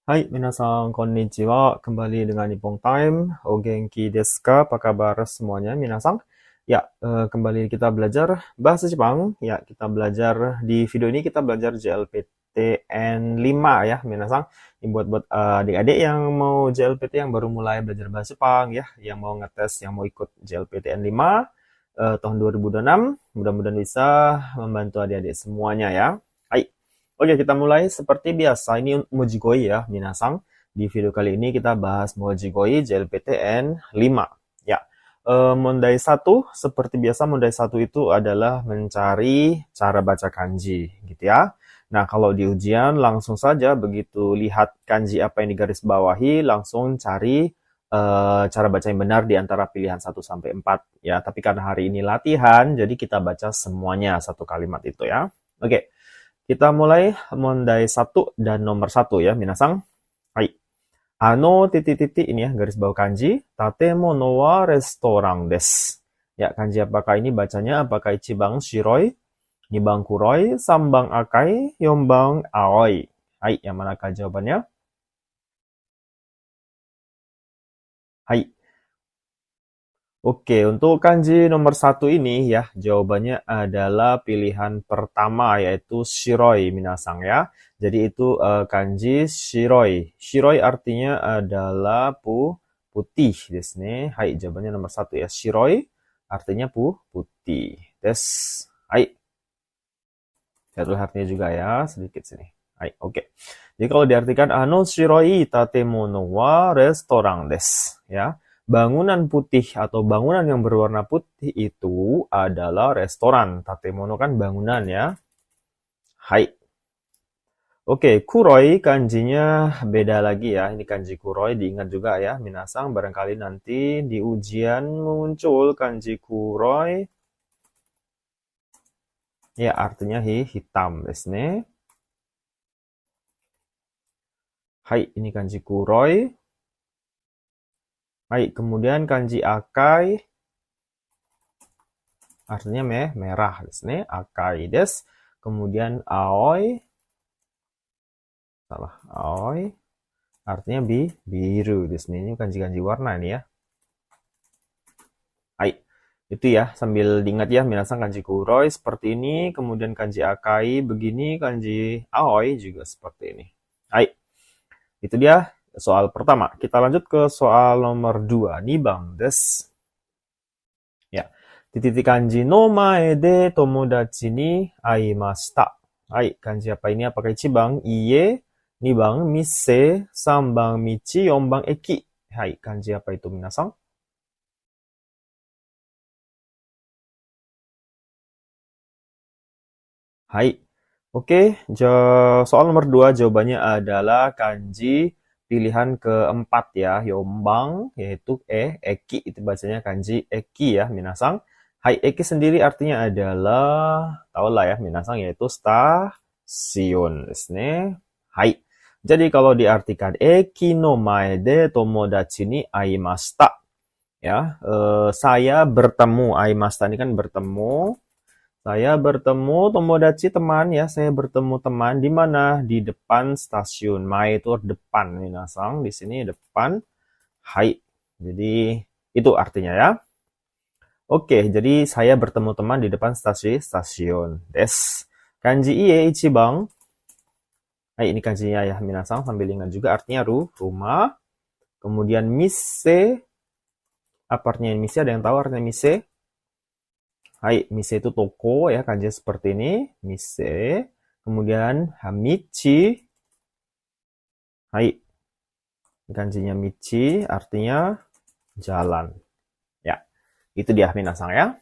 Hai, minasan konnichiwa. Kembali dengan Nippon Time. O genki desu ka? Apa kabar semuanya, minasan? Ya, kembali kita belajar bahasa Jepang. Ya, kita belajar di video ini kita belajar JLPTN 5 ya, minasan. Ini buat adik-adik yang mau JLPT yang baru mulai belajar bahasa Jepang ya, yang mau ngetes, yang mau ikut JLPTN 5 tahun 2026. Mudah-mudahan bisa membantu adik-adik semuanya ya. Hai. Oke, kita mulai seperti biasa. Ini Mojigoi ya, minasang. Di video kali ini kita bahas Mojigoi JLPTN 5. Ya, mondai 1, seperti biasa mondai 1 itu adalah mencari cara baca kanji, gitu ya. Nah, kalau di ujian langsung saja begitu lihat kanji apa yang digaris bawahi, langsung cari cara baca yang benar di antara pilihan 1 sampai 4. Ya, tapi karena hari ini latihan, jadi kita baca semuanya satu kalimat itu ya. Oke. Kita mulai mondai 1 dan nomor 1 ya, minasang. Hai. Titik-titik ini ya, garis bawah kanji. Tatemono wa restoran desu. Ya, kanji apakah ini bacanya? Apakah ichibang shiroi, nibang kuroi, sambang akai, yombang aoi? Hai, yang manakah jawabannya? Hai. Oke, untuk kanji nomor 1 ini ya, jawabannya adalah pilihan pertama yaitu shiroi minasang ya. Jadi itu kanji shiroi. Shiroi artinya adalah putih desu ne. Hai, jawabannya nomor 1 ya. Shiroi artinya putih. Des. Hai. Saya tulis artinya juga ya, sedikit sini. Hai, oke. Jadi kalau diartikan shiroi tatemono wa restoran desu ya. Bangunan putih atau bangunan yang berwarna putih itu adalah restoran. Tatemono kan bangunan ya. Hai. Oke, kuroi kanjinya beda lagi ya. Ini kanji kuroi diingat juga ya. Minasang barangkali nanti di ujian muncul kanji kuroi. Ya, artinya hitam desu ne. Hai, ini kanji kuroi. Hai, kemudian kanji akai artinya merah desu ne. Akai desu. Kemudian aoi, salah, aoi artinya biru desu ne. Ini kanji-kanji warna ini ya. Hai, itu ya sambil diingat ya, minasan kanji kuroi seperti ini, kemudian kanji akai begini, kanji aoi juga seperti ini. Hai, itu dia soal pertama. Kita lanjut ke soal nomor 2. Nibang desu. Ya, titik kanji no mae de tomodachi ni aimashita. Hai, kanji apa ini? Apakah ichibang iye, nibang mise, sambang michi, yombang eki? Hai, kanji apa itu minasan? Hai. Oke, soal nomor 2 jawabannya adalah kanji pilihan keempat ya, yombang, yaitu eki, itu bacanya kanji eki ya, minasang. Hai, eki sendiri artinya adalah, tahulah ya, minasang, yaitu stasiun desu ne. Hai. Jadi kalau diartikan eki no mae de tomodachi ni aimashita, ya, saya bertemu, aimashita ini kan bertemu. Saya bertemu tomodachi teman ya, saya bertemu teman di mana? Di depan stasiun. Mae itu depan, minasang. Di sini depan. Hai. Jadi itu artinya ya. Oke, jadi saya bertemu teman di depan stasiun. Des. Kanji iye ichibang. Hai, ini kanjinya ya, minasang. Sambil ingat juga artinya rumah. Kemudian mise. Apa artinya mise? Ada yang tahu artinya mise? Hai, mise itu toko ya, kanji seperti ini, mise. Kemudian michi. Hai, kanjinya michi artinya jalan. Ya, itu dia minasang ya.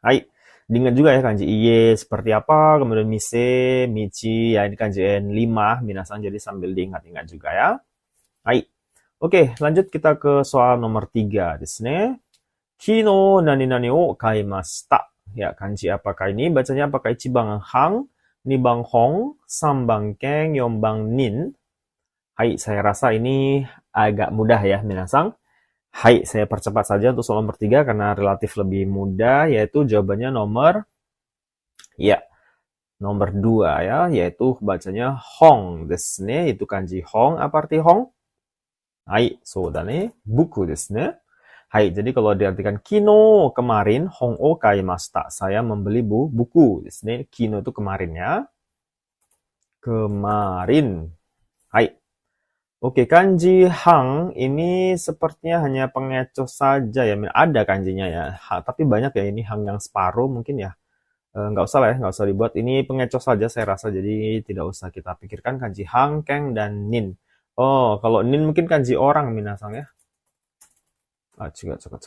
Hai, diingat juga ya kanji iye seperti apa, kemudian mise, michi, ya ini kanji N5 minasang, jadi sambil diingat-ingat juga ya. Hai, oke lanjut kita ke soal nomor 3 desu ne. Kino nani-nani o kaimashita. Ya, kanji apakah ini? Bacanya apakah ichibang hang, nibang hong, sambang keng, yombang nin? Hai, saya rasa ini agak mudah ya, minasang. Hai, saya percepat saja untuk soal nomor 3 karena relatif lebih mudah, yaitu jawabannya nomor, ya, Nomor 2 ya, yaitu bacanya hong desu ne. Itu kanji hong. Apa arti hong? Hai, so da ne. Buku desu ne. Hai, jadi kalau diartikan kino kemarin, hong o kaimashita. Saya membeli buku desu ne. Kino itu kemarin ya. Kemarin. Hai. Oke, kanji hang ini sepertinya hanya pengecoh saja ya. Ada kanjinya ya, tapi banyak ya ini hang yang separuh mungkin ya. Nggak usah lah ya, nggak usah dibuat. Ini pengecoh saja saya rasa, jadi tidak usah kita pikirkan kanji hang, keng, dan nin. Oh, kalau nin mungkin kanji orang minasang ya. Ah, juga cepat.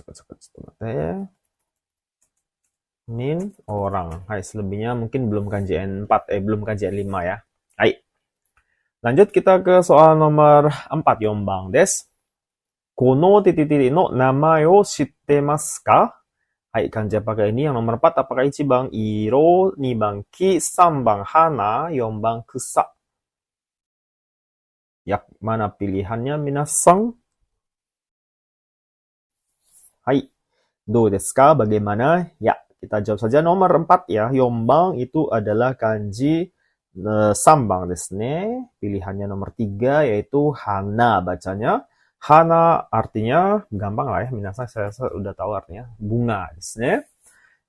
Nin orang. Hai, selebihnya mungkin belum kanji N4, belum kanji N5 ya. Hai. Lanjut kita ke soal nomor 4, yombang des. Kono titik-titik no namae o shitemasu ka? Hai, kanji apakah ini? Yang nomor 4, apakah ichibang iro, nibang ki, sambang hana, yombang kusa? Yang mana pilihannya, minasang? Hai, do desu ka? Bagaimana? Ya, kita jawab saja nomor 4 ya. Yombang itu adalah kanji sambang desu ne. Pilihannya nomor 3 yaitu hana bacanya. Hana artinya gampang lah ya, minasang saya udah tahu artinya bunga desu ne.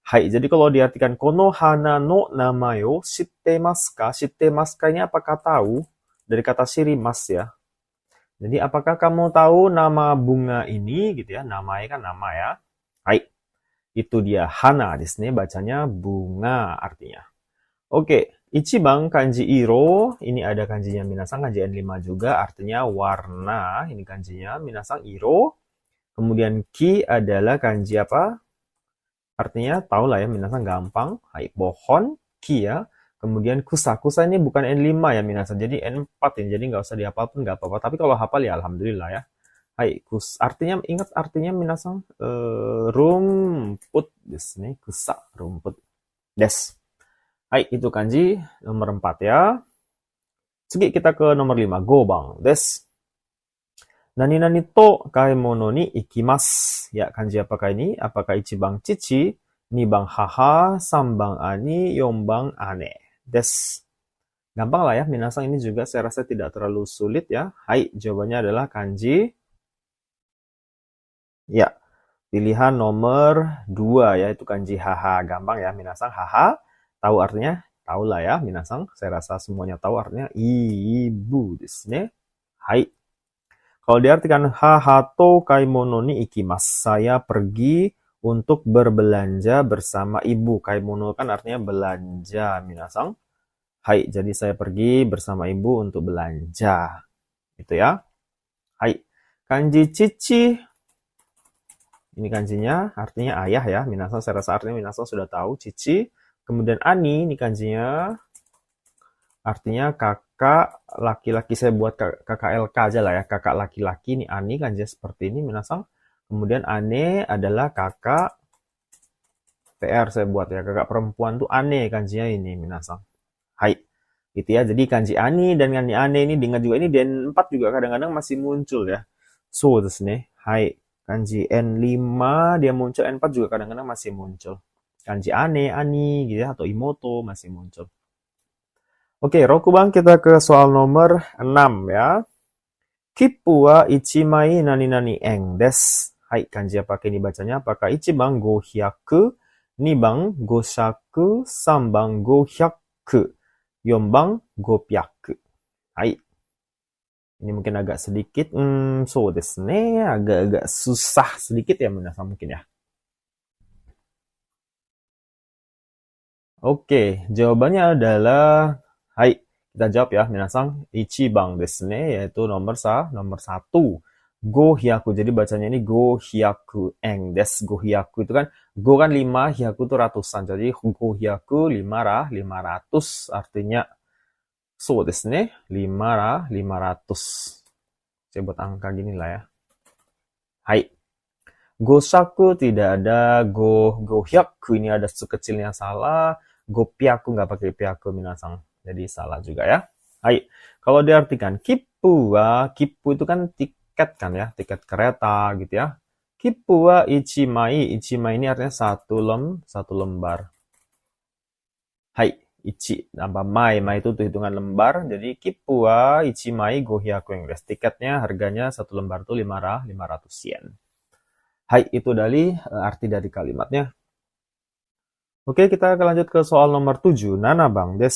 Hai, jadi kalau diartikan kono hana no namae o shittemasu ka? Shittemasu ka ini apakah tahu? Dari kata shirimasu ya. Jadi apakah kamu tahu nama bunga ini gitu ya? Namanya kan nama ya. Hai, itu dia hana desu ne, bacanya bunga artinya. Oke, ichibang kanji iro, ini ada kanjinya minasang, kanji N5 juga, artinya warna, ini kanjinya minasang iro. Kemudian ki adalah kanji apa? Artinya tahu lah ya, minasang gampang. Hai, pohon, ki ya. Kemudian kusa, kusa ini bukan N5 ya minasang, jadi N4 ya, jadi nggak usah dihafal pun nggak apa-apa. Tapi kalau hafal ya alhamdulillah ya. Hai, artinya ingat artinya minasang rumput desu ne, kusa, rumput. Des. Hai, itu kanji nomor 4 ya.次kita ke nomor 5, gobang des. Nani-nani to kaemono ni ikimasu. Ya, kanji apakah ini? Apakah ichibang cici, nibang haha, sambang ani, yombang ane. Des. Gampang lah ya, minasang ini juga saya rasa tidak terlalu sulit ya. Hai, jawabannya adalah kanji. Ya, pilihan nomor 2 ya, itu kanji haha. Gampang ya, minasang haha. Tahu artinya? Tahu lah ya, minasang. Saya rasa semuanya tahu artinya ibu desu ne. Hai. Kalau diartikan haha to kaimono ni ikimasu, saya pergi untuk berbelanja bersama ibu. Kaimono kan artinya belanja, minasang. Hai, jadi saya pergi bersama ibu untuk belanja. Itu ya. Hai. Kanji cici. Ini kanjinya artinya ayah ya, minasang. Saya rasa artinya minasang sudah tahu, cici. Kemudian ani, ini kanjinya artinya kakak laki-laki. Saya buat kakak LK aja lah ya, kakak laki-laki. Ini ani kanjinya seperti ini minasang. Kemudian ane adalah kakak PR saya buat ya, kakak perempuan tuh ane kanjinya ini minasang. Hai, gitu ya. Jadi kanji ani dan kanji ane ini diingat juga, ini D4 juga kadang-kadang masih muncul ya. So desu ne. Hai, kanji N5 dia muncul, N4 juga kadang-kadang masih muncul. Kanji ane, ani gitu ya, atau imoto masih muncul. Oke, Rokubang, kita ke soal nomor 6 ya. Kippu wa ichimai nani-nani eng des. Hai, kanji apakah ini bacanya? Apakah ichibang gohyaku, nibang goshaku, sambang gohyaku, yombang gopyaku. Hai. Ini mungkin agak sedikit, so desu ne, agak-agak susah sedikit ya minasang mungkin ya. Oke, jawabannya adalah, hai, kita jawab ya, minasang, ichibang desu ne, yaitu nomor 1. Gohyaku, jadi bacanya ini gohyaku eng des. Gohyaku itu kan, go kan 5, hyaku itu ratusan, jadi gohyaku 500, artinya, so desu ne, 500. Saya buat angka gini lah ya. Hai. Goshaku tidak ada, gohyaku ini ada su kecilnya salah, gopyaku nggak pakai pyaku minasang. Jadi salah juga ya. Hai. Kalau diartikan kippu itu kan tiket kan ya, tiket kereta gitu ya. Kippu wa ichimai ini artinya satu lembar. Hai. ichi tambah mai. Mai itu tuh hitungan lembar. Jadi kippu wa ichi mai 500 yen desu. Tiketnya harganya satu lembar tuh 500 yen. Hai, itu dari arti dari kalimatnya. Oke, kita akan lanjut ke soal nomor 7. Nana bang des.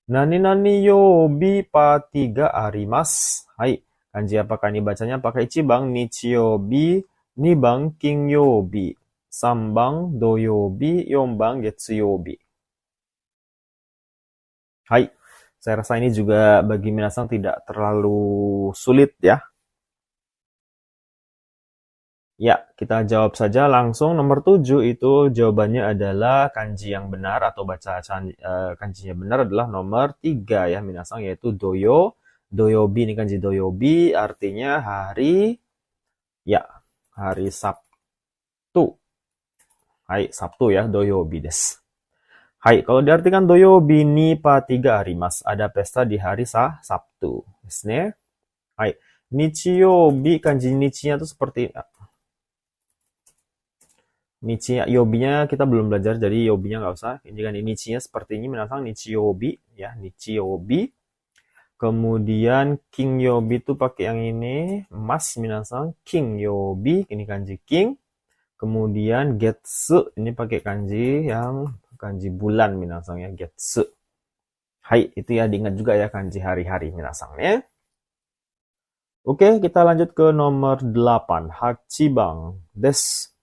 Nani nani yobi pa 3 arimas. Hai, kanji apakah ini bacanya pakai ichibang nichiyobi, nibang kingyobi, sambang doyobi, yombang getsuyobi. Hai, saya rasa ini juga bagi minasan tidak terlalu sulit ya. Ya, kita jawab saja langsung. Nomor 7 itu jawabannya adalah kanji yang benar atau kanjinya benar adalah nomor 3 ya minasan, yaitu doyo. Doyobi ini kanji doyobi artinya hari Sabtu. Hai, Sabtu ya, doyobi desu. Hai, kalau diartikan doyobi ni pa 3 arimasu, ada pesta di hari Sabtu. Desu ne. Hai, nichiyobi kanji nichinya itu seperti Nichi yobinya kita belum belajar, jadi yobinya nggak usah. Ini kan nichinya seperti ini, menasang nichiyobi ya, nichiyobi. Kemudian king yobi itu pakai yang ini, mas minasang king yobi, ini kanji king. Kemudian getsu ini pakai kanji bulan minasang ya, getsu. Hai, itu ya diingat juga ya kanji hari-hari minasang ya. Oke, kita lanjut ke nomor 8, hachibang desu.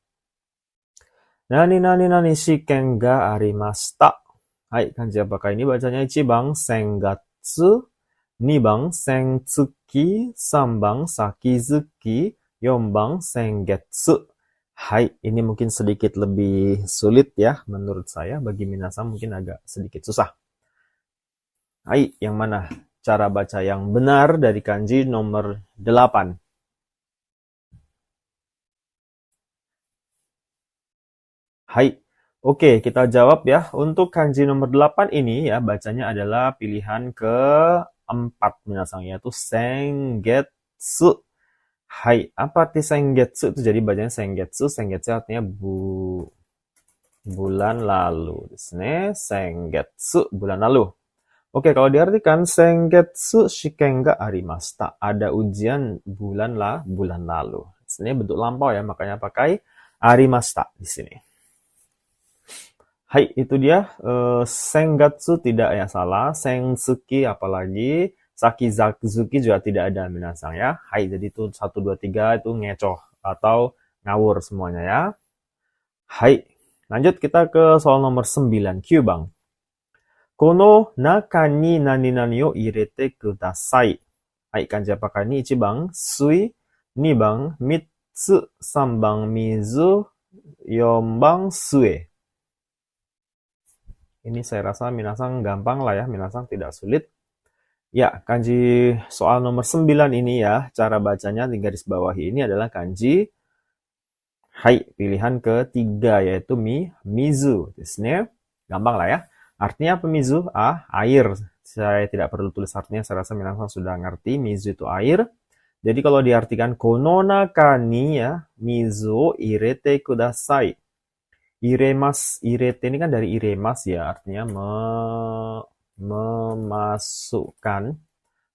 Nani nani nani shiken ga arimashita. Hai, kanji apakah ini bacanya? 1番 sengatsu, 2番 sentsuki, 3番 sakizuki, 4番 sengetsu. Hai, ini mungkin sedikit lebih sulit ya menurut saya. Bagi minasan mungkin agak sedikit susah. Hai, yang mana cara baca yang benar dari kanji nomor 8? Hai, oke kita jawab ya. Untuk kanji nomor 8 ini ya bacanya adalah pilihan ke-4 minasan, yaitu sengetsu. Hai, apa arti sengetsu itu? Jadi bacanya sengetsu. Sengetsu artinya bulan lalu. Sengetsu, bulan lalu. Oke, kalau diartikan sengetsu shiken ga arimashita, ada ujian bulan lalu. Ini bentuk lampau ya, makanya pakai arimashita di sini. Hai, itu dia. Sengatsu tidak ya, salah. Sengsuki apalagi. Sakizakuzuki juga tidak ada minasan ya. Hai, jadi itu 1, 2, 3 itu ngecoh atau ngawur semuanya ya. Hai, lanjut kita ke soal nomor 9. Kyubang. Kono naka ni nani nani o irete kudasai. Hai, kanji apakah ini? 1番 sui, 2番 mitsu, 3番 mizu, 4番 sue. Ini saya rasa minasan gampang lah ya, minasan tidak sulit. Ya, kanji soal nomor 9 ini ya, cara bacanya di garis bawah ini adalah kanji hai, pilihan ketiga yaitu mizu. Desne, gampang lah ya. Artinya apa mizu? Air. Saya tidak perlu tulis artinya, saya rasa minasan sudah ngerti. Mizu itu air. Jadi kalau diartikan kono naka ni ya, mizu irete kudasai. Iremas, irete ini kan dari iremas ya, artinya memasukkan.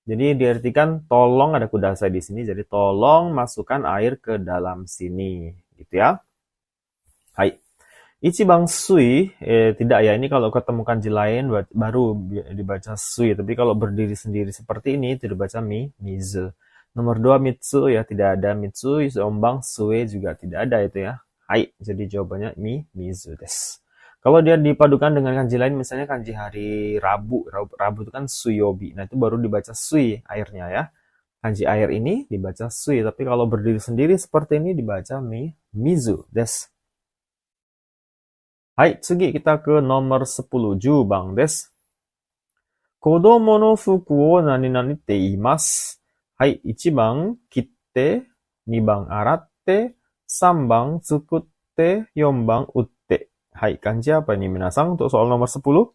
Jadi diartikan tolong, ada kudasai di sini, jadi tolong masukkan air ke dalam sini, gitu ya. Hai. Ichibang sui, tidak ya, ini kalau ketemu kanji lain baru dibaca sui, tapi kalau berdiri sendiri seperti ini itu dibaca mizu. Nomor 2 mitsu ya, tidak ada mitsu. Yombang sue juga tidak ada itu ya. Hai, jadi jawabannya mizu desu. Kalau dia dipadukan dengan kanji lain, misalnya kanji hari Rabu. Rabu itu kan suyobi. Nah, itu baru dibaca sui airnya ya. Kanji air ini dibaca sui. Tapi kalau berdiri sendiri seperti ini dibaca mizu desu. Hai, tsugi kita ke nomor 10. Jubang desu. Kodomo no fuku o nani nani te imasu. Hai, 1番 kitte, 2番 aratte, 3番 tsukutte, 4番 utte. Hai, kanji apa ini minasan untuk soal nomor 10?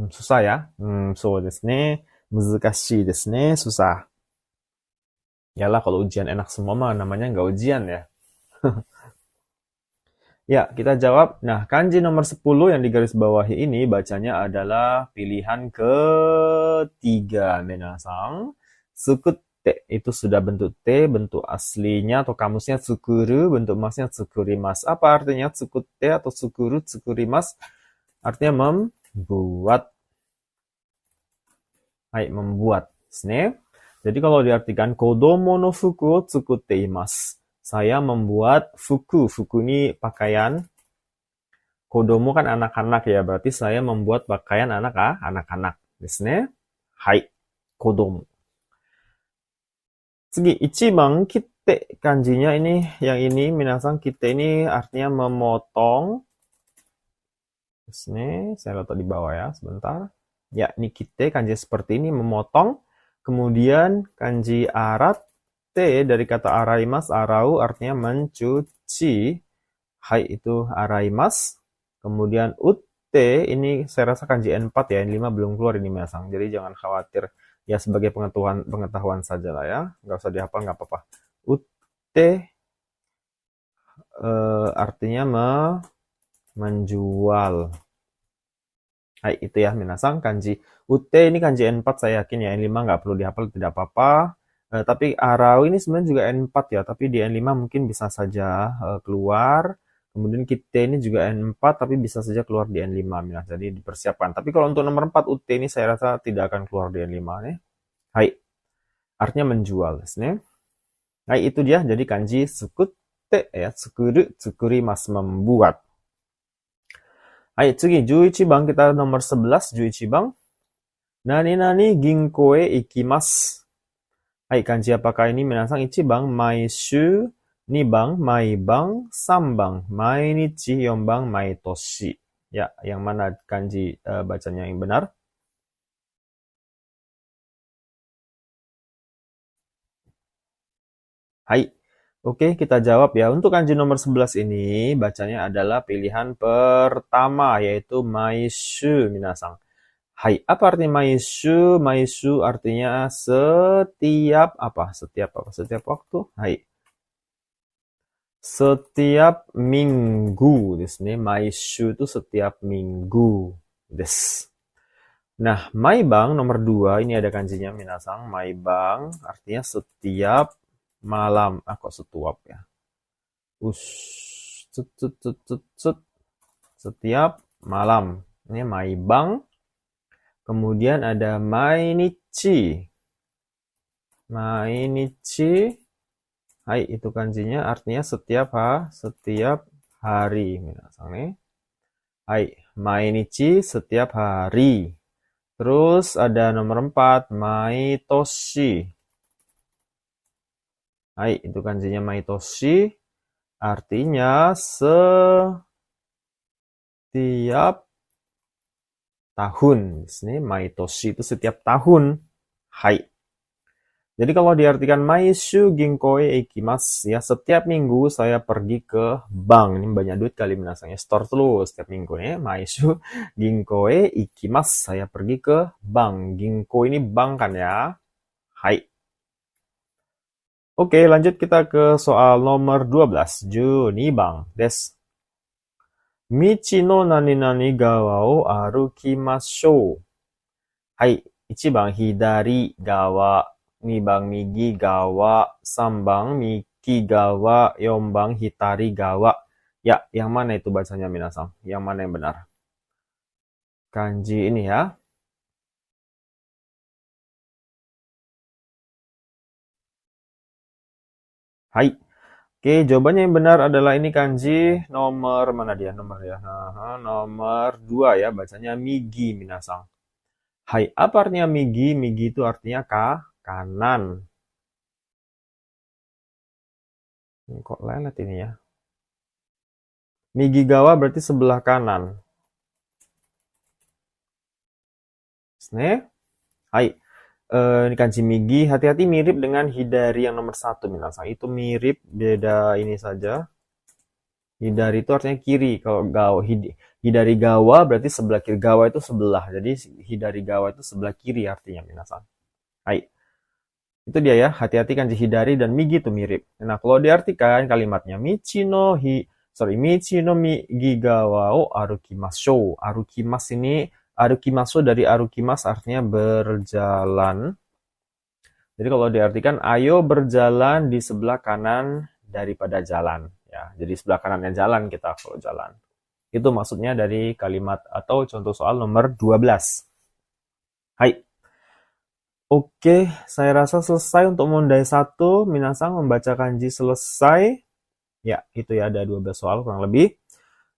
Susah ya? So desu ne. Muzukashii desu ne. Susah. Yalah, kalau ujian enak semua mah namanya nggak ujian ya. Ya, kita jawab. Nah, kanji nomor 10 yang digaris bawahi ini bacanya adalah pilihan ketiga, minasang. Sukute itu sudah bentuk T, bentuk aslinya atau kamusnya tsukuru, bentuk masnya tsukurimasu. Apa artinya tsukute atau tsukuru, tsukurimasu? Artinya membuat. Hai, membuat. Desu. Jadi kalau diartikan kodomo no fuku o tsukutte imasu. Saya membuat fuku. Fuku ini pakaian. Kodomo kan anak-anak ya, berarti saya membuat pakaian anak-anak. Desu. Hai, kodomo. Tsugi, ichiban kitte kanjinya ini, yang ini, minasang kitte ini artinya memotong. Desu. Saya letak di bawah ya, sebentar. Ya, ini kitte kanji seperti ini, memotong. Kemudian kanji aratte dari kata araimas, arau artinya mencuci. Hai itu araimas. Kemudian utte ini saya rasa kanji N4 ya, N5 belum keluar ini minasang. Jadi jangan khawatir. Ya sebagai pengetahuan saja lah ya. Nggak usah dihafal, nggak apa-apa. Utte artinya menjual. Hai, itu ya minasang kanji ute ini kanji N4 saya yakin ya, N5 nggak perlu dihafal tidak apa-apa. Tapi arau ini sebenarnya juga N4 ya, tapi di N5 mungkin bisa saja keluar. Kemudian kite ini juga N4 tapi bisa saja keluar di N5 minasang. Jadi dipersiapkan. Tapi kalau untuk nomor 4 ute ini saya rasa tidak akan keluar di N5 nih. Hai. Artinya menjual nih. Hai, itu dia jadi kanji sukute ya, tsukuru, tsukurimasu membuat. Hai, 次、11番 kita nomor 11, 11番。Nani nani ginko e ikimasu. Hai, kanji apakah ini? Minasang 1番、maishu, 2番、毎晩、3番、毎日、4番、毎年. Ya, yang mana kanji bacanya yang benar? Hai. Oke, kita jawab ya. Untuk kanji nomor 11 ini, bacanya adalah pilihan pertama, yaitu maishu, minasang. Hai, apa artinya maishu? Maishu artinya setiap apa? Setiap apa? Setiap waktu? Hai. Setiap minggu desu ne. Maishu itu setiap minggu desu. Nah, maibang nomor 2, ini ada kanjinya minasang. Maibang artinya setiap malam. Kok setuap ya? Setiap malam. Ini maibang. Kemudian ada mainichi. Mainichi. Hai, itu kanjinya artinya setiap hari. Minasang nih. Hai, mainichi setiap hari. Terus ada nomor 4, maitoshi. Hai, itu kanjinya maitoshi. Artinya setiap tahun. Di sini maitoshi itu setiap tahun. Hai. Jadi kalau diartikan maishu ginkoe ikimasu, ya setiap minggu saya pergi ke bank. Ini banyak duit kali minasangnya. Store terus setiap minggu ya. Maishu ginkoe ikimasu, saya pergi ke bank. Ginko ini bank kan ya. Hai. Oke, lanjut kita ke soal nomor 12. 12番 desu. Michi no nani nani gawa o arukimashou. Hai, 1番左側、2番右側、3番右側、4番hitari gawa. Ya, yang mana itu bacanya minasang? Yang mana yang benar? Kanji ini ya. Hai. Oke, jawabannya yang benar adalah ini kanji nomor mana dia? Nomor ya. Nomor 2 ya, bacanya migi minasang. Hai, apa artinya migi? Migi itu artinya kanan. Kok lelet ini ya? Migi gawa berarti sebelah kanan. Desu. Hai. Ini kanji migi, hati-hati mirip dengan hidari yang nomor 1 minasang. Itu mirip, beda ini saja. Hidari itu artinya kiri. Kalau hidari gawa berarti sebelah kiri. Gawa itu sebelah. Jadi hidari gawa itu sebelah kiri artinya minasang. Hai. Itu dia ya. Hati-hati kanji hidari dan migi itu mirip. Nah, kalau diartikan kalimatnya Sorry, michi no migi gawa o arukimashou. Arukimasu ini, arukimasu dari arukimas artinya berjalan. Jadi kalau diartikan, ayo berjalan di sebelah kanan daripada jalan. Ya, jadi sebelah kanannya jalan kita kalau jalan. Itu maksudnya dari kalimat atau contoh soal nomor 12. Hai. Oke, saya rasa selesai untuk mondai 1. Minasang membaca kanji selesai. Ya, itu ya, ada 12 soal kurang lebih.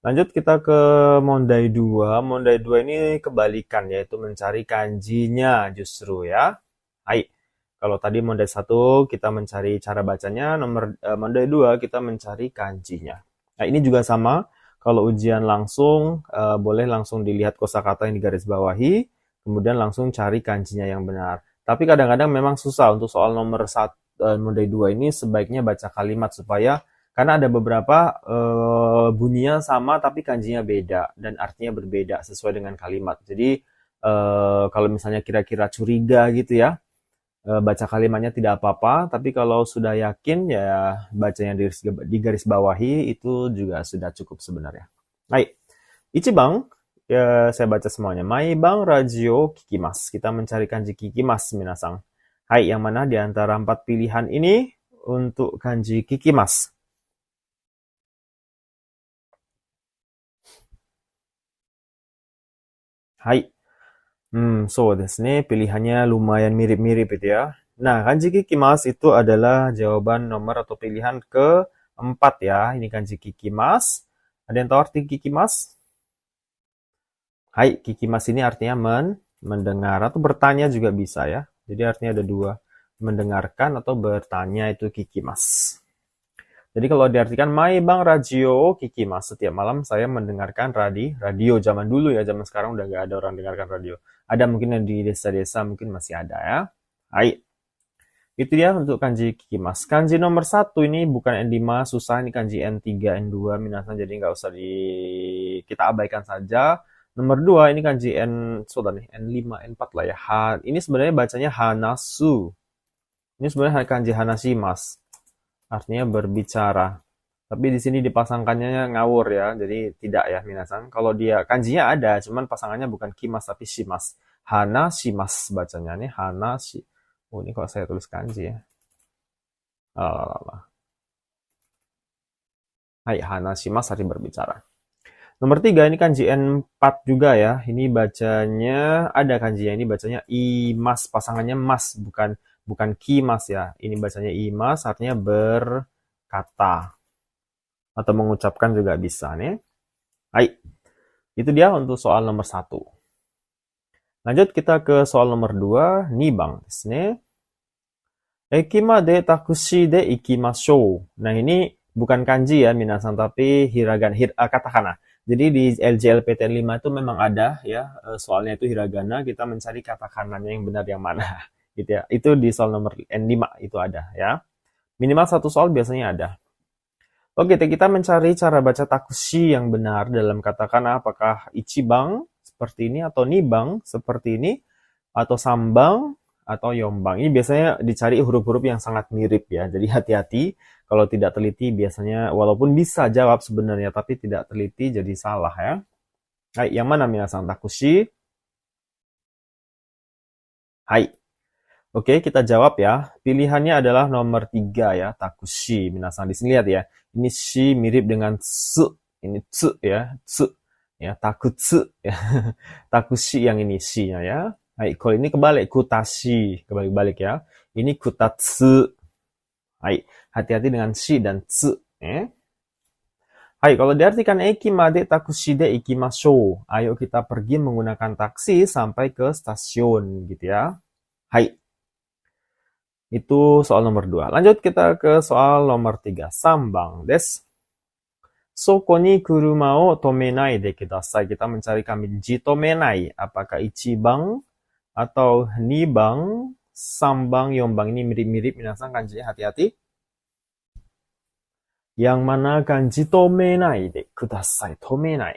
Lanjut kita ke mondai 2. Mondai 2 ini kebalikan, yaitu mencari kanjinya justru ya. Hai. Kalau tadi mondai 1 kita mencari cara bacanya, mondai 2 kita mencari kanjinya. Nah, ini juga sama. Kalau ujian langsung, boleh langsung dilihat kosakata yang digaris bawahi, kemudian langsung cari kanjinya yang benar. Tapi kadang-kadang memang susah untuk soal nomor 1, mondai 2 ini sebaiknya baca kalimat supaya, karena ada beberapa bunyinya sama tapi kanjinya beda dan artinya berbeda sesuai dengan kalimat. Jadi kalau misalnya kira-kira curiga gitu ya, baca kalimatnya tidak apa-apa, tapi kalau sudah yakin ya bacanya di garis bawahi itu juga sudah cukup sebenarnya. Baik, Ichibang, ya, saya baca semuanya. Maibang radio kikimas. Kita mencari kanji kikimas, minasang. Hai, yang mana di antara 4 pilihan ini untuk kanji kikimas? Hai. So desu ne. Pilihannya lumayan mirip-mirip itu ya. Nah, kanji kikimas itu adalah jawaban nomor atau pilihan keempat ya. Ini kanji kikimas. Ada yang tahu arti kikimas? Hai, kikimas ini artinya mendengar atau bertanya juga bisa ya. Jadi artinya ada dua. Mendengarkan atau bertanya itu kikimas. Jadi kalau diartikan bang radio kikimas, setiap malam saya mendengarkan radio zaman dulu ya, zaman sekarang udah nggak ada orang dengarkan radio. Ada mungkin yang di desa-desa mungkin masih ada ya. Hai. Itu dia untuk kanji kikimas. Kanji nomor 1 ini bukan N5, susah, ini kanji N3, N2, minasan, jadi nggak usah kita abaikan saja. Nomor 2 ini kanji sudah nih, N5, N4 lah ya. Ini sebenarnya bacanya hanasu. Ini sebenarnya kanji hanashimas. Artinya berbicara. Tapi di sini dipasangkannya ngawur ya, jadi tidak ya minasan. Kalau dia kanjinya ada, cuman pasangannya bukan kimas tapi shimas. Hana shimas bacanya nih, hana shi. Oh, ini kok saya tulis kanji ya. Alah. Hai, hana shimas arti berbicara. Nomor 3 ini kanji N4 juga ya. Ini bacanya ada kanjinya, ini bacanya imas, pasangannya mas, bukan kimas ya. Ini bacanya imas artinya berkata atau mengucapkan juga bisa nih. Hai. Itu dia untuk soal nomor 1. Lanjut kita ke soal nomor 2, nibang desu ne. Eki made takushi de ikimashou. Nah, ini bukan kanji ya minasan, tapi katakana. Jadi di LJLPTN 5 itu memang ada ya, soalnya itu hiragana, kita mencari katakananya yang benar yang mana gitu ya. Itu di soal nomor N5 itu ada ya. Minimal satu soal biasanya ada. Oke, kita mencari cara baca takushi yang benar dalam katakana, apakah ichibang seperti ini atau nibang seperti ini atau sambang atau yombang. Ini biasanya dicari huruf-huruf yang sangat mirip ya. Jadi hati-hati kalau tidak teliti biasanya walaupun bisa jawab sebenarnya tapi tidak teliti jadi salah ya. Hai, yang mana minasan takushi? Hai. Oke, kita jawab ya. Pilihannya adalah nomor 3 ya, takushi. Minasan di sini lihat ya. Ini shi mirip dengan tsu. Ini tsu ya, tsu. Ya, takutsu ya. Takushi yang ini shi-nya ya. Hai, kalau ini kebalik, kutashi. Kebalik-balik ya. Ini kutatsu. Hai, hati-hati dengan shi dan tsu. Hai, kalau diartikan eki made takushi de ikimashou. Ayo kita pergi menggunakan taksi sampai ke stasiun gitu ya. Hai. Itu soal nomor 2. Lanjut kita ke soal nomor 3. Sambang desu. Soko ni kuruma o tomenai de kudasai. Kita mencari kanji tomenai. Apakah ichibang atau nibang, sambang, yombang. Ini mirip-mirip, minasan kanjinya hati-hati. Yang mana kanji tomenai de kudasai. Tomenai.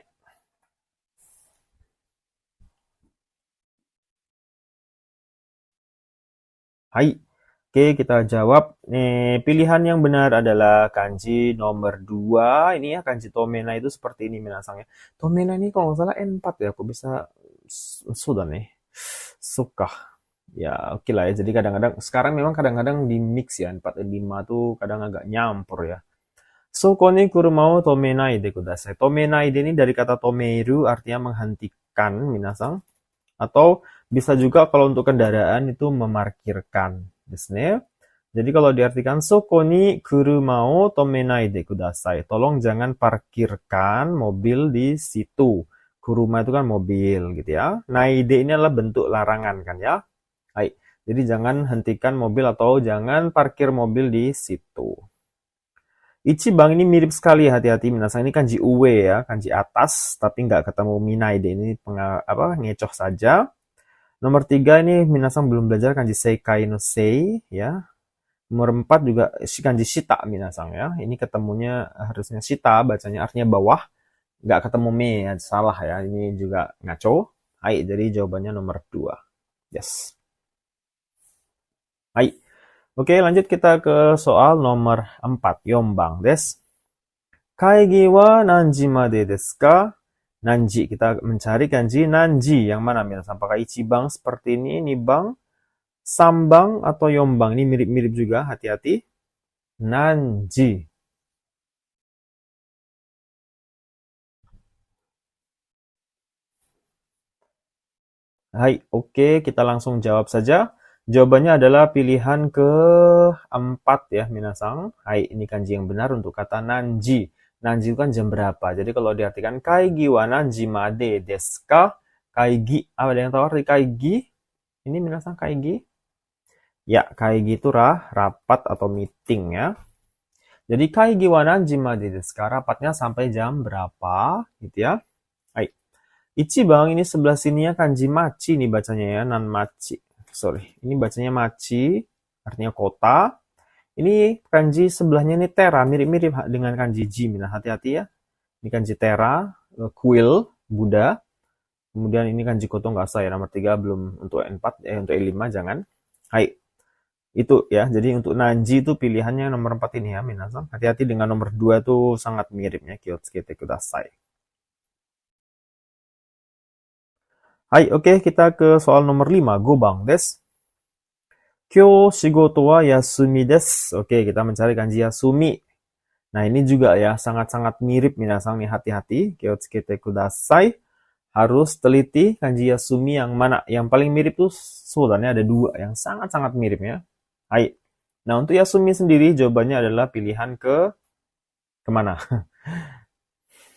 Hai. Oke, kita jawab. Pilihan yang benar adalah kanji nomor 2. Ini ya, kanji tomena itu seperti ini minasang ya. Tomena ini kalau nggak salah N4 ya, aku bisa sudah nih. Suka. Ya, oke lah ya. Jadi kadang-kadang, sekarang memang kadang-kadang di mix ya. 4 dan 5 tuh kadang agak nyampur ya. Soko ni kurumau tomenai de kudasai. Tomenai de ini dari kata tomeru artinya menghentikan minasang. Atau bisa juga kalau untuk kendaraan itu memarkirkan. Desu ne. Jadi kalau diartikan soko ni kuruma o tomenai de kudasai. Tolong jangan parkirkan mobil di situ. Kuruma itu kan mobil gitu ya. Naide ini adalah bentuk larangan kan ya. Hai. Jadi jangan hentikan mobil atau jangan parkir mobil di situ. Ichibang ini mirip sekali, hati-hati minasang, ini kanji uwe ya, kanji atas tapi nggak ketemu minai deh, ini ngecoh saja. Nomor 3 ini minasang belum belajar kanji seikai no sei ya. Nomor 4 juga kanji shita minasang ya. Ini ketemunya harusnya shita bacanya artinya bawah. Nggak ketemu me ya, salah ya. Ini juga ngaco. Hai, jadi jawabannya nomor 2. Yes. Hai. Oke, lanjut kita ke soal nomor 4. Yombang des. Kaigi wa nanji made desu ka? Nanji, kita mencari kanji nanji. Yang mana minasan? Apakah ichibang seperti ini bang? Sambang atau yombang? Ini mirip-mirip juga, hati-hati. Nanji. Hai, oke, kita langsung jawab saja. Jawabannya adalah pilihan keempat ya, minasang. Hai, ini kanji yang benar untuk kata nanji. Nanji itu kan jam berapa? Jadi kalau diartikan kaigi wa nanji made desu ka? Kaigi, ada yang tahu arti kaigi? Ini minasang kaigi? Ya, kaigi itu rapat atau meeting ya. Jadi kaigi wa nanji made desu ka? Rapatnya sampai jam berapa? Gitu ya. Hai. Ichibang ini sebelah sininya kanji machi nih bacanya ya, nan machi. Sorry, ini bacanya machi, artinya kota. Ini kanji sebelahnya ini tera, mirip-mirip dengan kanji ji. Nah, hati-hati ya. Ini kanji tera, kuil, Buddha. Kemudian ini kanji koto nggak usah ya, nomor 3 belum untuk N4, untuk E5 jangan. Hai, itu ya. Jadi untuk nanji itu pilihannya nomor 4 ini ya, minasan. Hati-hati dengan nomor 2 itu sangat miripnya. Kiyotsuke kudasai. Hai, oke, kita ke soal nomor 5, gobang des. Kyo shigoto wa yasumi desu. Oke, kita mencari kanji yasumi. Nah, ini juga ya, sangat-sangat mirip minasang nih, hati-hati. Kyotsukete kudasai. Harus teliti kanji yasumi yang mana. Yang paling mirip tuh sebenarnya ada 2 yang sangat-sangat mirip ya. Hai. Nah, untuk yasumi sendiri jawabannya adalah pilihan kemana?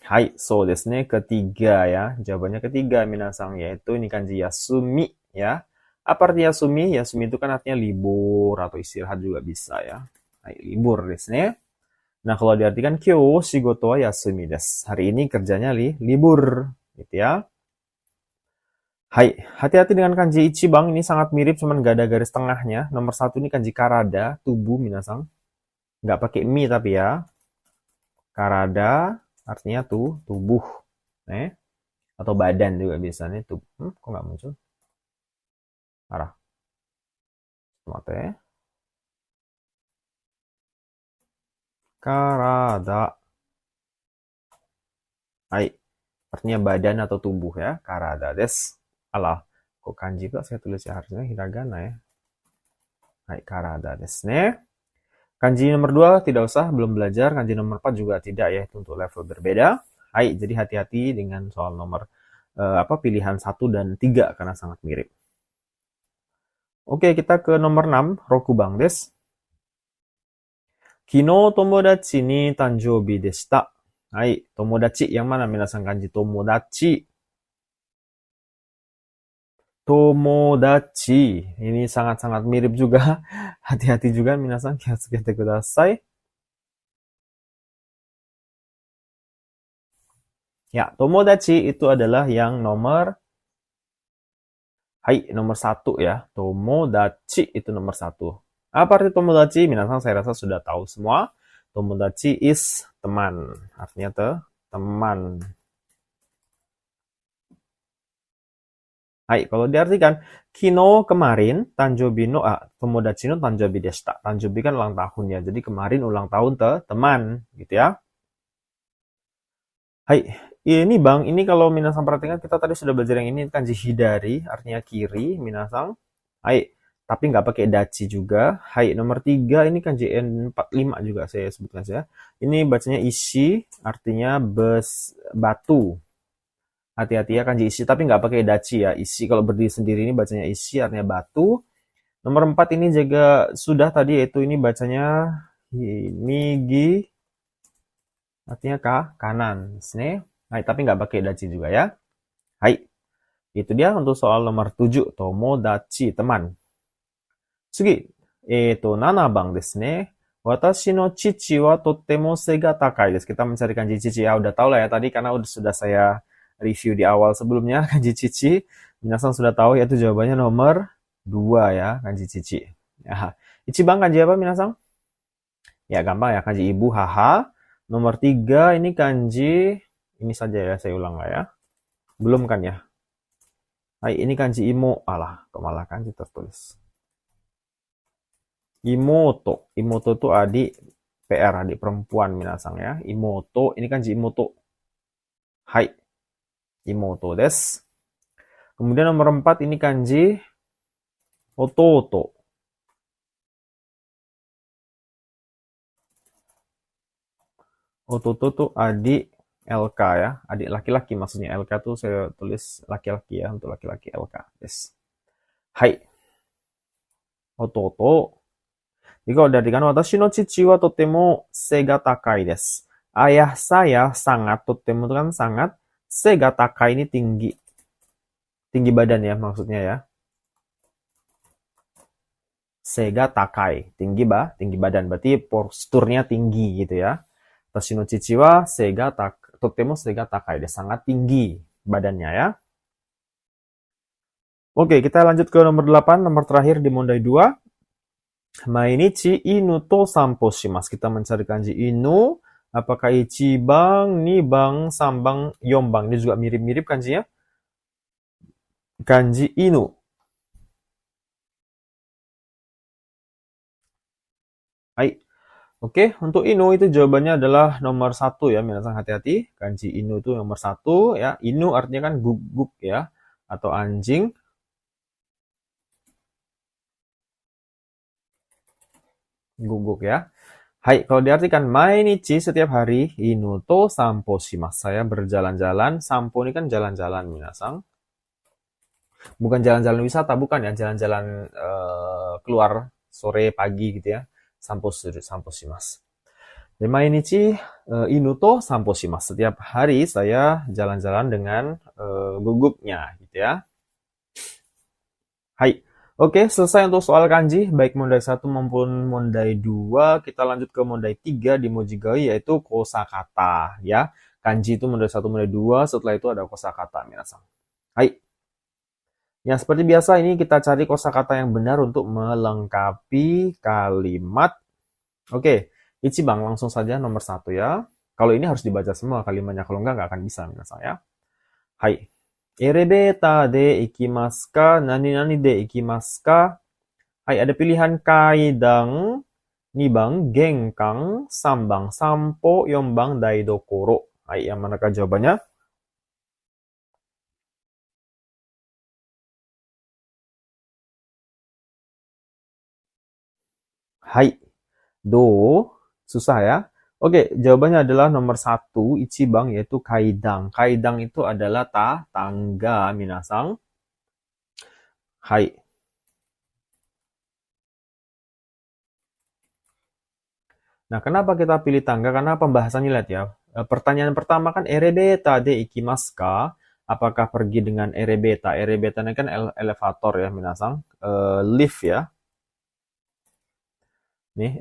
Hai, so desu ne, ketiga ya. Jawabannya ketiga minasang, yaitu ini kanji yasumi ya. Apa arti yasumi? Yasumi itu kan artinya libur atau istirahat juga bisa ya. Hai, libur desu ne. Nah, kalau diartikan kyo shigoto wa yasumi desu. Hari ini kerjanya libur gitu ya. Hai, hati-hati dengan kanji ichibang, ini sangat mirip cuman gak ada garis tengahnya. Nomor 1 ini kanji karada, tubuh minasang. Nggak pakai mi tapi ya. Karada artinya tubuh. Atau badan juga biasanya tubuh. Kok nggak muncul? Arah. Mate. Karada. Hai. Artinya badan atau tubuh ya. Karada des. Alah. Kok kanji kok saya tulis ya, harusnya hiragana ya. Hai, karada des ne. Kanji nomor 2 tidak usah, belum belajar. Kanji nomor 4 juga tidak ya, itu untuk level berbeda. Hai, jadi hati-hati dengan soal nomor pilihan 1 dan 3 karena sangat mirip. Oke, kita ke nomor 6, Rokubang des. Kino tomodachi ni tanjoubi deshita. Hai, tomodachi yang mana minasan kanji tomodachi? Tomodachi. Ini sangat-sangat mirip juga. Hati-hati juga minasan, kiyosukete kudasai. Ya, tomodachi itu adalah yang nomor nomor 1 ya. Tomodachi itu nomor 1. Apa arti tomodachi? Minasan saya rasa sudah tahu semua. Tomodachi is teman. Artinya teman. Hai, kalau diartikan kino kemarin, tanjobi no tomodachi no tanjobi deshita. Tanjobi kan ulang tahun ya. Jadi kemarin ulang tahun teman gitu ya. Hai, ini Bang, ini kalau minasang perhatikan kita tadi sudah belajar yang ini kanji hidari, artinya kiri, minasang. Hai, tapi nggak pakai dachi juga. Hai, nomor 3 ini kanji N45 juga saya sebutkan saja. Ini bacanya ishi, artinya batu. Hati-hati ya kanji ishi, tapi nggak pakai dachi ya. Ishi kalau berdiri sendiri ini bacanya ishi, artinya batu. Nomor 4 ini juga sudah tadi, yaitu ini bacanya migi, artinya kanan. Sini. Hai, tapi nggak pakai dachi juga ya. Hai, itu dia untuk soal nomor 7, tomodachi, teman. Sugi, 7番ですね。Watashi no chichi wa totemo se ga takai desu. Kita mencari kanji cici. Ya, udah tahu lah ya tadi karena sudah saya review di awal sebelumnya kanji cici. Minasan sudah tahu yaitu jawabannya nomor 2 ya, kanji cici. Ya. Ichiban kanji apa minasan? Ya, gampang ya, kanji ibu, haha. Nomor 3 ini kanji, ini saja ya, saya ulang lah ya. Belum kan ya? Hai, ini kanji imo. Alah, kok malah kanji tertulis. Imoto. Imoto itu adik PR, adik perempuan minasang ya. Imoto, ini kanji imoto. Hai. Imoto desu. Kemudian nomor 4 ini kanji ototo. Ototo itu adik LK ya, adik laki-laki maksudnya. LK tuh saya tulis laki-laki ya, untuk laki-laki LK. Yes. Hai. Ototo. Jadi kalau diartikan watashi no chichi wa totemo se ga takai desu. Ayah saya sangat, totemo itu kan sangat, se ga takai ini tinggi. Tinggi badan ya maksudnya ya. Se ga takai, tinggi badan. Berarti posturnya tinggi gitu ya. Watashi no chichi wa totemo se ga takai desu. Sangat tinggi badannya ya. Oke, kita lanjut ke nomor 8, nomor terakhir di Mondai 2. Mainichi inu to sampo shimasu. Kita mencari kanji inu. Apakah ichibang, nibang, sambang, yombang. Ini juga mirip-mirip kanjinya. Kanji inu. Hai. Oke, untuk inu itu jawabannya adalah nomor 1 ya. Minasan hati-hati. Kanji inu itu nomor 1 ya. Inu artinya kan guguk ya. Atau anjing. Guguk ya. Hai, kalau diartikan mainichi setiap hari, inu to sampo shimasu. Saya berjalan-jalan. Sampo ini kan jalan-jalan, minasang. Bukan jalan-jalan wisata, bukan ya. Jalan-jalan keluar sore, pagi gitu ya. Sampo shimasu. Jadi mainichi inu to sampo shimasu. Setiap hari saya jalan-jalan dengan guguknya gitu ya. Hai. Oke, selesai untuk soal kanji, baik Mondai 1 maupun Mondai 2. Kita lanjut ke Mondai 3 di Mojigai, yaitu kosakata. Ya, kanji itu Mondai 1, Mondai 2, setelah itu ada kosakata, minasan. Hai. Ya, seperti biasa ini kita cari kosakata yang benar untuk melengkapi kalimat. Oke, ichibang langsung saja nomor 1 ya. Kalau ini harus dibaca semua kalimatnya, kalau enggak akan bisa, minasan ya. Hai. Elevator de ikimasu ka? Nani-nani de ikimasu ka? Hai, ada pilihan kaidang, 2 bang, genkang, 3 bang, sampo, 4 bang, daidokoro. Hai, yang manakah jawabannya? Hai, do, susah ya. Oke, jawabannya adalah nomor 1, ichibang, yaitu kaidang. Kaidang itu adalah tangga, minasang. Hai. Nah, kenapa kita pilih tangga? Karena pembahasannya lihat ya. Pertanyaan pertama kan erebeta de ikimasu ka? Apakah pergi dengan erebeta? Erebeta ini kan elevator ya, minasang. Lift ya. Nih,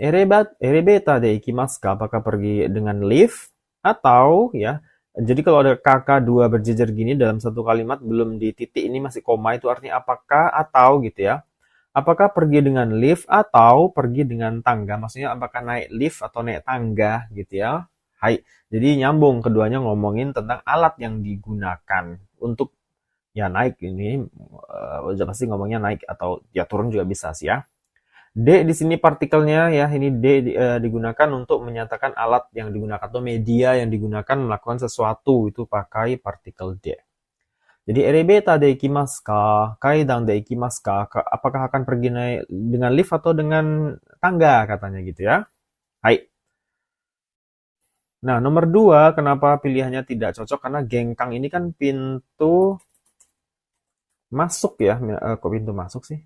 erebeta de ikimasu ka? Apakah pergi dengan lift? Atau ya, jadi kalau ada kakak 2 berjejer gini dalam satu kalimat belum di titik ini masih koma, itu artinya apakah atau gitu ya. Apakah pergi dengan lift atau pergi dengan tangga? Maksudnya apakah naik lift atau naik tangga gitu ya. Hai. Jadi nyambung keduanya ngomongin tentang alat yang digunakan untuk Ya naik ini udah pasti ngomongnya naik atau ya turun juga bisa sih ya. D di sini partikelnya ya, ini D digunakan untuk menyatakan alat yang digunakan atau media yang digunakan melakukan sesuatu itu pakai partikel D. Jadi elevator de ikimasu ka? Kaidan de ikimasu ka? Apakah akan pergi naik dengan lift atau dengan tangga katanya gitu ya. Hai. Nah, nomor 2 kenapa pilihannya tidak cocok karena gengkang ini kan pintu masuk ya. Kok pintu masuk sih?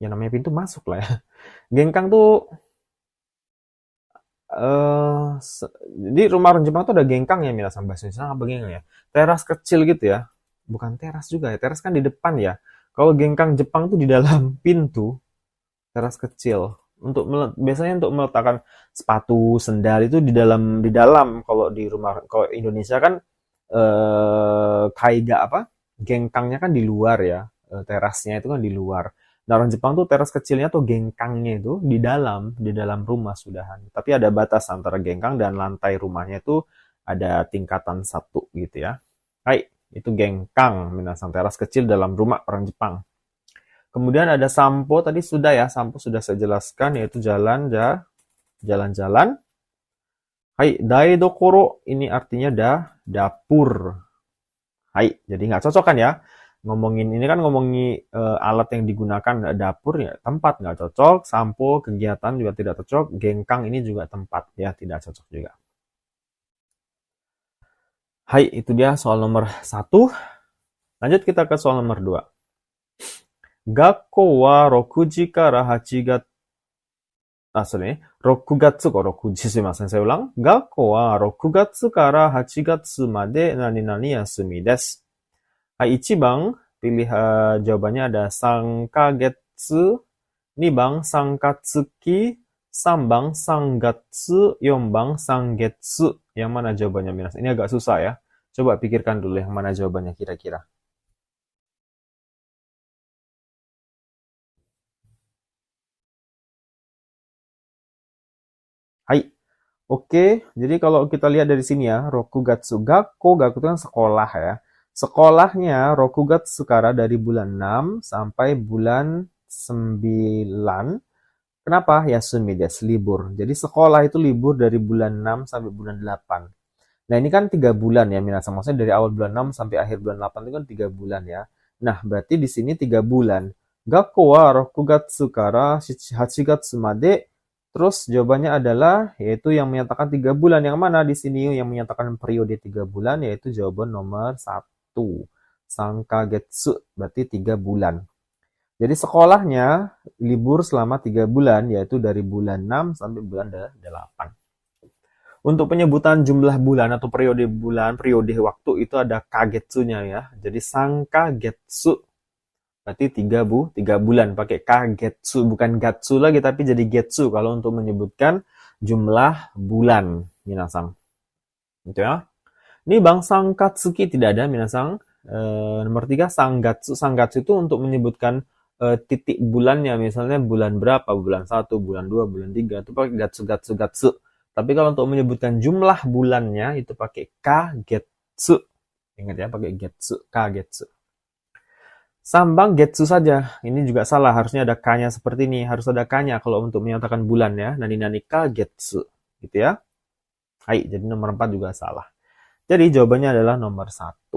Ya namanya pintu masuk lah ya. Gengkang tuh jadi rumah orang Jepang tuh ada gengkang ya minasan bahasa Indonesia apa gengkang ya? Teras kecil gitu ya. Bukan teras juga ya. Teras kan di depan ya. Kalau gengkang Jepang tuh di dalam pintu, teras kecil. Biasanya untuk meletakkan sepatu, sendal itu di dalam kalau di rumah kalau Indonesia kan kaiga apa? Gengkangnya kan di luar ya. Terasnya itu kan di luar. Nah, orang Jepang tuh teras kecilnya tuh gengkangnya itu di dalam rumah sudahan. Tapi ada batas antara gengkang dan lantai rumahnya itu ada tingkatan satu gitu ya. Hai, itu gengkang, minasang teras kecil dalam rumah orang Jepang. Kemudian ada sampo, tadi sudah ya, sampo sudah saya jelaskan yaitu jalan-jalan. Hai, daidokoro ini artinya dapur. Hai, jadi nggak cocok kan ya? Ini kan ngomongin alat yang digunakan dapur ya tempat nggak cocok, sampo kegiatan juga tidak cocok, gengkang ini juga tempat ya tidak cocok juga. Hai, itu dia soal nomor 1. Lanjut kita ke soal nomor 2. Gakko wa 6 ji kara 8 gatsu 6月か6時、すいません、saya ulang. 学校は6月から8月まで何々休みです。1 bang, jawabannya ada sangkagetsu, 2 bang sangkatsuki, 3 bang sanggatsu, 4 bang sanggetsu. Yang mana jawabannya Minas? Ini agak susah ya. Coba pikirkan dulu yang mana jawabannya kira-kira. Hai. Oke, jadi kalau kita lihat dari sini ya, Rokugatsu Gakko itu kan sekolah ya. Sekolahnya Rokugatsu Kara dari bulan 6 sampai bulan 9. Kenapa? Yasumi desu, libur. Jadi sekolah itu libur dari bulan 6 sampai bulan 8. Nah, ini kan 3 bulan ya, minasan. Maksudnya dari awal bulan 6 sampai akhir bulan 8 itu kan 3 bulan ya. Nah, berarti di sini 3 bulan. Gakko wa Rokugatsu Kara Hachigatsu made. Terus jawabannya adalah yaitu yang menyatakan 3 bulan. Yang mana di sini yang menyatakan periode 3 bulan yaitu jawaban nomor 1. Sangkagetsu berarti 3 bulan. Jadi sekolahnya libur selama 3 bulan yaitu dari bulan 6 sampai bulan 8. Untuk penyebutan jumlah bulan atau periode waktu itu ada kagetsunya ya. Jadi sangkagetsu berarti 3 bulan pakai kagetsu, bukan gatsu lagi tapi jadi getsu kalau untuk menyebutkan jumlah bulan minasang. Gitu ya. Ini bang sangkatsuki tidak ada minasang. Nomor 3 sanggatsu. Sanggatsu itu untuk menyebutkan titik bulannya, misalnya bulan berapa, bulan 1, bulan 2, bulan 3 itu pakai gatsu. Tapi kalau untuk menyebutkan jumlah bulannya itu pakai kagetsu. Ingat ya, pakai getsu, kagetsu. Sambang getsu saja. Ini juga salah. Harusnya ada k-nya seperti ini. Harus ada k-nya kalau untuk menyatakan bulan ya. Nani-nani kagetsu. Gitu ya. Hai, jadi nomor 4 juga salah. Jadi jawabannya adalah nomor 1.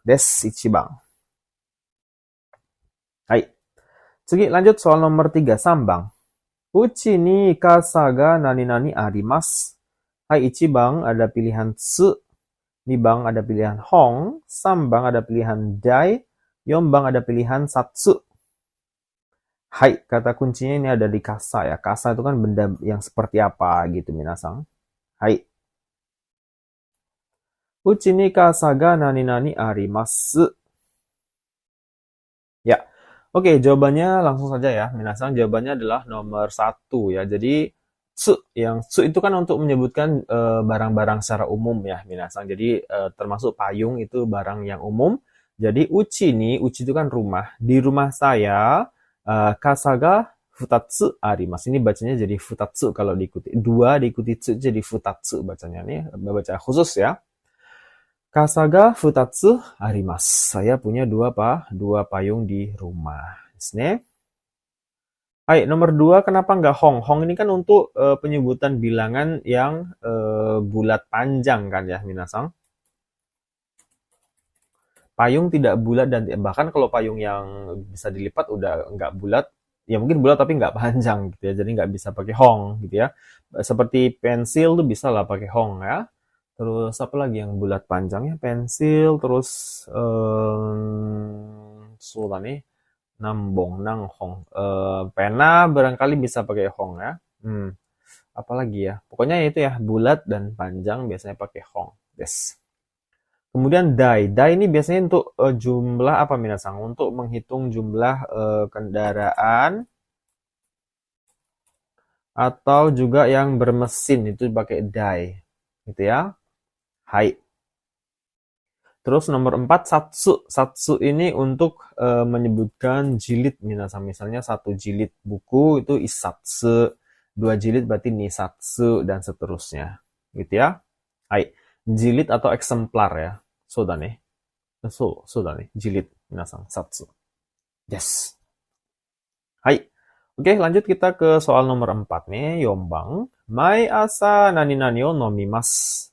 Desu ichibang. Hai. Tsugi, lanjut soal nomor 3. Sambang. Uchi ni kasa ga nani-nani arimasu. Hai, ichibang ada pilihan tsu. Nibang ada pilihan hong. Sambang ada pilihan dai. Yombang ada pilihan satsu. Hai, kata kuncinya ini ada di kasa ya. Kasa itu kan benda yang seperti apa gitu minasang. Hai. Uchi ni kasa ga nani-nani arimasu. Ya. Oke, jawabannya langsung saja ya. Minasang jawabannya adalah nomor 1 ya. Jadi tsu itu kan untuk menyebutkan barang-barang secara umum ya minasang. Jadi termasuk payung itu barang yang umum. Jadi uchi itu kan rumah. Di rumah saya kasa ga futatsu arimasu. Ini bacanya jadi futatsu kalau diikuti. 2 diikuti tsu jadi futatsu bacanya. Ini baca khusus ya. Kasaga futatsu arimasu. Saya punya dua payung di rumah. Desu ne. Hai, nomor 2 kenapa nggak hong? Hong ini kan untuk penyebutan bilangan yang bulat panjang kan ya, minasang. Payung tidak bulat dan bahkan kalau payung yang bisa dilipat udah nggak bulat, ya mungkin bulat tapi nggak panjang gitu ya, jadi nggak bisa pakai hong gitu ya. Seperti pensil tuh bisa lah pakai hong ya. Terus apa lagi yang bulat panjangnya? Pensil, terus sudah nih nambong nang hong. Pena barangkali bisa pakai hong ya. Apalagi ya? Pokoknya itu ya bulat dan panjang biasanya pakai hong. Yes. Kemudian dai. Dai ini biasanya untuk jumlah apa minasang? Untuk menghitung jumlah kendaraan atau juga yang bermesin itu pakai dai. Gitu ya. Hai. Terus nomor 4 satsu. Satsu ini untuk menyebutkan jilid minasang. Misalnya 1 jilid buku itu isatsu, 2 jilid berarti nisatsu dan seterusnya. Gitu ya. Hai. Jilid atau eksemplar ya. Soda nih. Soda nih. Jilid minasang. Satsu. Yes. Hai. Oke, lanjut kita ke soal nomor 4 nih. Yombang. Mai asa nani nani o nomimasu.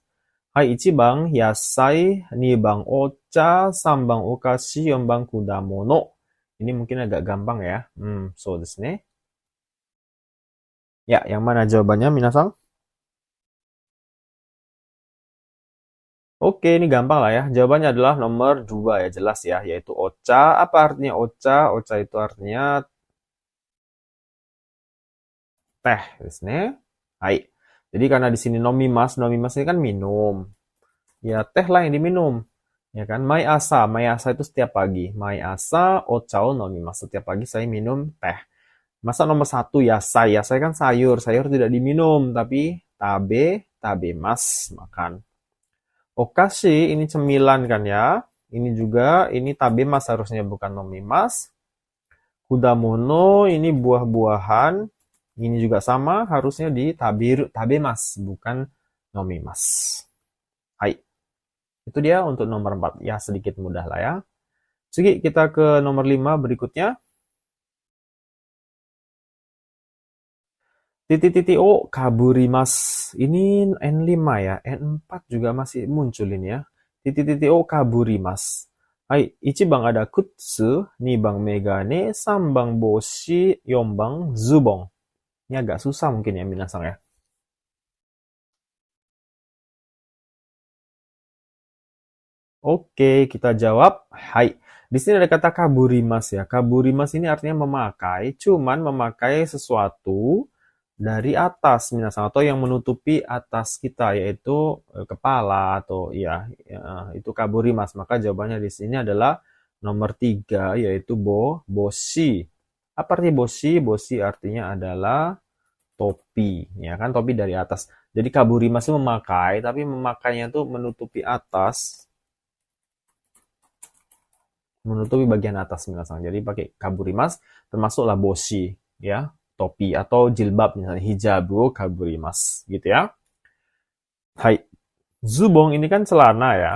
Hai, 1番野菜, 2番お茶, 3番お菓子, 4番果物. Ini mungkin agak gampang ya. So desu ne. Ya, yang mana jawabannya, minasang? Oke, ini gampang lah ya. Jawabannya adalah nomor 2 ya, jelas ya, yaitu ocha. Apa artinya ocha? Ocha itu artinya teh, desu ne. Hai. Jadi karena di sini nomimas ini kan minum. Ya, teh lah yang diminum. Ya kan? Mai asa itu setiap pagi. Mai asa ocha o nomimasu. Setiap pagi saya minum teh. Masa nomor 1 yasai? Yasai kan sayur. Sayur tidak diminum, tapi tabemas, makan. Okashi ini cemilan kan ya. Ini juga, ini tabemas harusnya bukan nomimas. Kudamono ini buah-buahan. Ini juga sama, harusnya di tabemas, bukan nomimas. Hai. Itu dia untuk nomor 4. Ya, sedikit mudah lah ya. Jadi kita ke nomor 5 berikutnya. Titik-titik O kaburimas. Ini N5 ya. N4 juga masih muncul ini ya. Titik-titik O kaburimas. Hai, 1番ada kutsu, 2番megane, 3番boshi, 4番zubon. Ini agak susah mungkin ya minasang ya. Oke, kita jawab. Hai. Di sini ada kata kaburimas ya. Kaburimas ini artinya memakai, cuman memakai sesuatu dari atas minasang atau yang menutupi atas kita yaitu kepala atau ya, itu kaburimas. Maka jawabannya di sini adalah nomor 3 yaitu boshi. Apa arti boshi? Boshi artinya adalah topi, ya kan, topi dari atas. Jadi kaburimas itu memakai, tapi memakainya tuh menutupi atas, menutupi bagian atas minasang. Jadi pakai kaburimas termasuklah boshi, ya, topi atau jilbab misalnya hijabu kaburimas gitu ya. Hai. Zubong ini kan celana ya.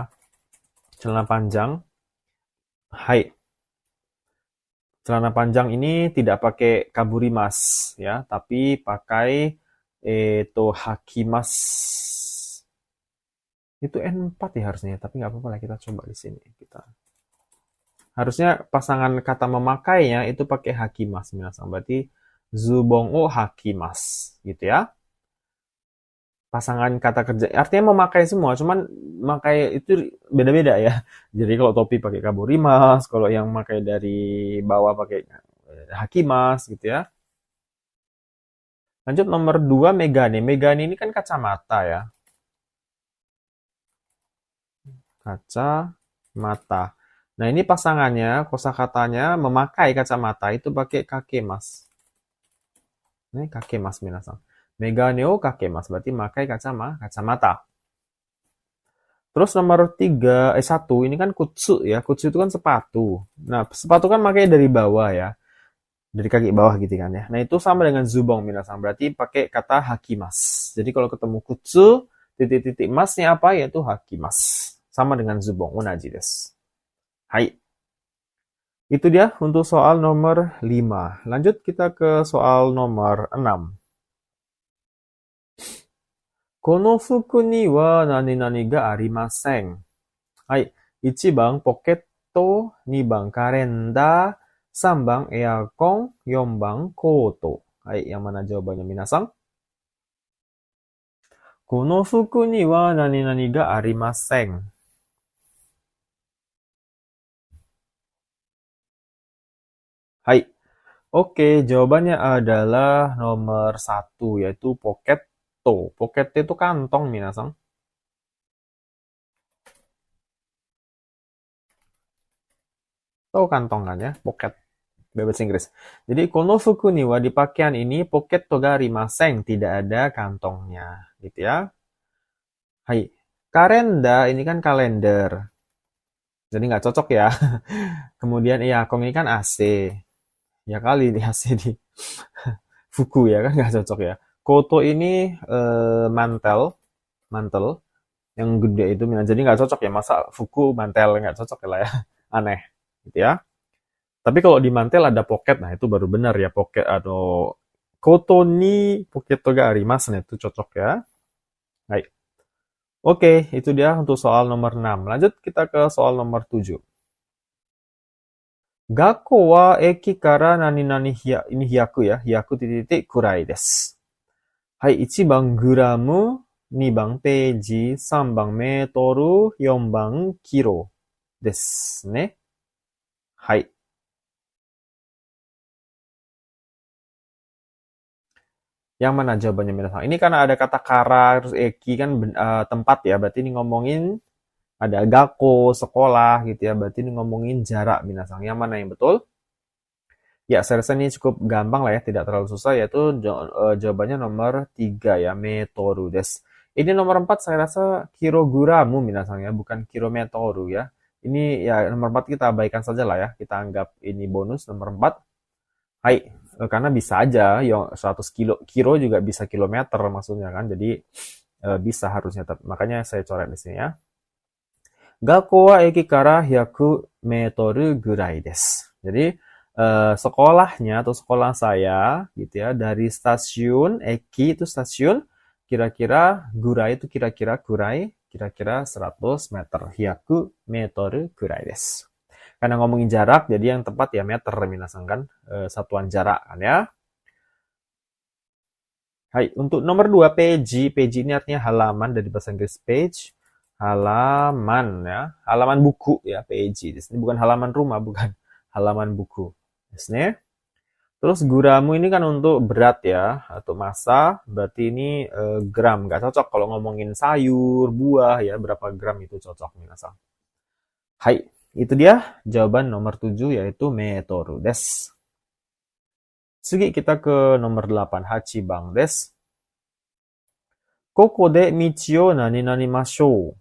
Celana panjang. Hai. Celana panjang ini tidak pakai kaburimas ya, tapi pakai hakimas. Itu N4 ya harusnya, tapi nggak apa-apa lah, kita coba di sini. Harusnya pasangan kata memakainya itu pakai hakimas minasang. Berarti zubong o hakimas gitu ya. Pasangan kata kerja artinya memakai semua, cuman memakai itu beda-beda ya. Jadi kalau topi pakai kaburimas, kalau yang pakai dari bawah pakai hakimas gitu ya. Lanjut nomor 2 megane. Megane ini kan kacamata ya. Kacamata. Nah, ini pasangannya, kosakatanya memakai kacamata itu pakai kakemas. Ini kakemas minasang. Megane o kakemas berarti memakai kacamata. Terus nomor 1 ini kan kutsu ya. Kutsu itu kan sepatu. Nah, sepatu kan pakai dari bawah ya. Dari kaki bawah gitu kan ya. Nah, itu sama dengan zubong minasang. Berarti pakai kata hakimas. Jadi kalau ketemu kutsu, titik-titik masnya apa? Yaitu hakimas. Sama dengan zubong, onaji desu. Hai. Itu dia untuk soal nomor 5. Lanjut kita ke soal nomor 6. Kono fuku ni wa nani-nani ga arimasen. Hai. 1番ポケット、2番カレンダー、3番エアコン、4番コート。はい、yang mana jawabannya minasan? この服には何々がありません。Hai. Oke, jawabannya adalah nomor 1, yaitu poketto. Poketto itu kantong, minasan. Tahu kantong kan ya? Pocket. Bahasa Inggris. Jadi, kono fuku ni wa di pakaian ini poketto ga arimasen. Tidak ada kantongnya. Gitu ya. Hai. Karenda ini kan kalender. Jadi nggak cocok ya. Kemudian earcon ini kan AC. Ya kali di AC di fuku ya kan nggak cocok ya. Koto ini mantel. Mantel. Yang gede itu. Jadi nggak cocok ya. Masa fuku mantel nggak cocok ya lah ya. Aneh. Gitu ya. Tapi kalau di mantel ada pocket, nah itu baru benar ya. Pocket atau koto ni poketto ga arimasu, nah itu cocok ya. Baik. Oke, itu dia untuk soal nomor 6. Lanjut kita ke soal nomor 7. Gakko wa eki kara nani nani ini hiyaku ya. Hiyaku titik kurai desu. Hai, 1番グラム、2番ページ、3番メートル、4番キロですね。はい。Yang mana jawabannya minasan? Ini karena ada kata kara, terus eki kan tempat ya. Berarti ini ngomongin ada gakko, sekolah gitu ya. Berarti ini ngomongin jarak minasan. Yang mana yang betul? Ya, saya rasa ini cukup gampang lah ya. Tidak terlalu susah. Yaitu jawabannya nomor 3 ya. Metoru desu. Ini nomor 4 saya rasa kiroguramu minasan ya. Bukan kilometeru ya. Ini ya nomor 4 kita abaikan saja lah ya. Kita anggap ini bonus nomor 4. Hai. Karena bisa aja, 100 kilo juga bisa kilometer maksudnya kan, jadi bisa harusnya, makanya saya coret di sini ya. Gakko wa eki kara 100 meter gurai desu. Jadi sekolahnya atau sekolah saya gitu ya dari stasiun eki itu stasiun, kira-kira gurai itu kira-kira 100 meter. 100 meter gurai desu. Karena ngomongin jarak, jadi yang tepat ya meter, minasan kan, satuan jarak kan ya. Hai, untuk nomor 2, page. Page ini artinya halaman, dari bahasa Inggris page. Halaman ya, halaman buku ya, page. Di sini bukan halaman rumah, bukan halaman buku. Di sini. Terus guramu ini kan untuk berat ya, atau massa, berarti ini gram. Nggak cocok kalau ngomongin sayur, buah ya, berapa gram itu cocok minasan. Hai. Itu dia jawaban nomor 7 yaitu metoru desu. Sugi kita ke nomor 8, hachibang desu. Koko de michi o nani nani mashou.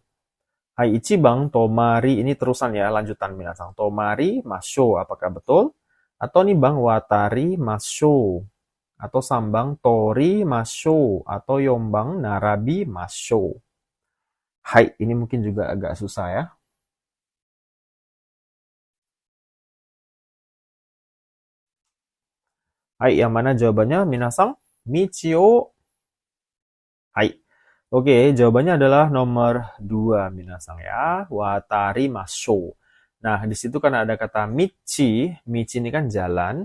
Hai, 1番 tomari, ini terusan ya, lanjutan minasan. Tomari mashou, apakah betul? Atau 2番 watari mashou. Atau 3番 tori mashou. Atau 4番 narabi mashou. Hai, ini mungkin juga agak susah ya. Hai, yang mana jawabannya minasan? Michio. Hai. Oke, jawabannya adalah nomor 2 minasan ya. Watari mashou. Nah, di situ kan ada kata michi. Michi ini kan jalan.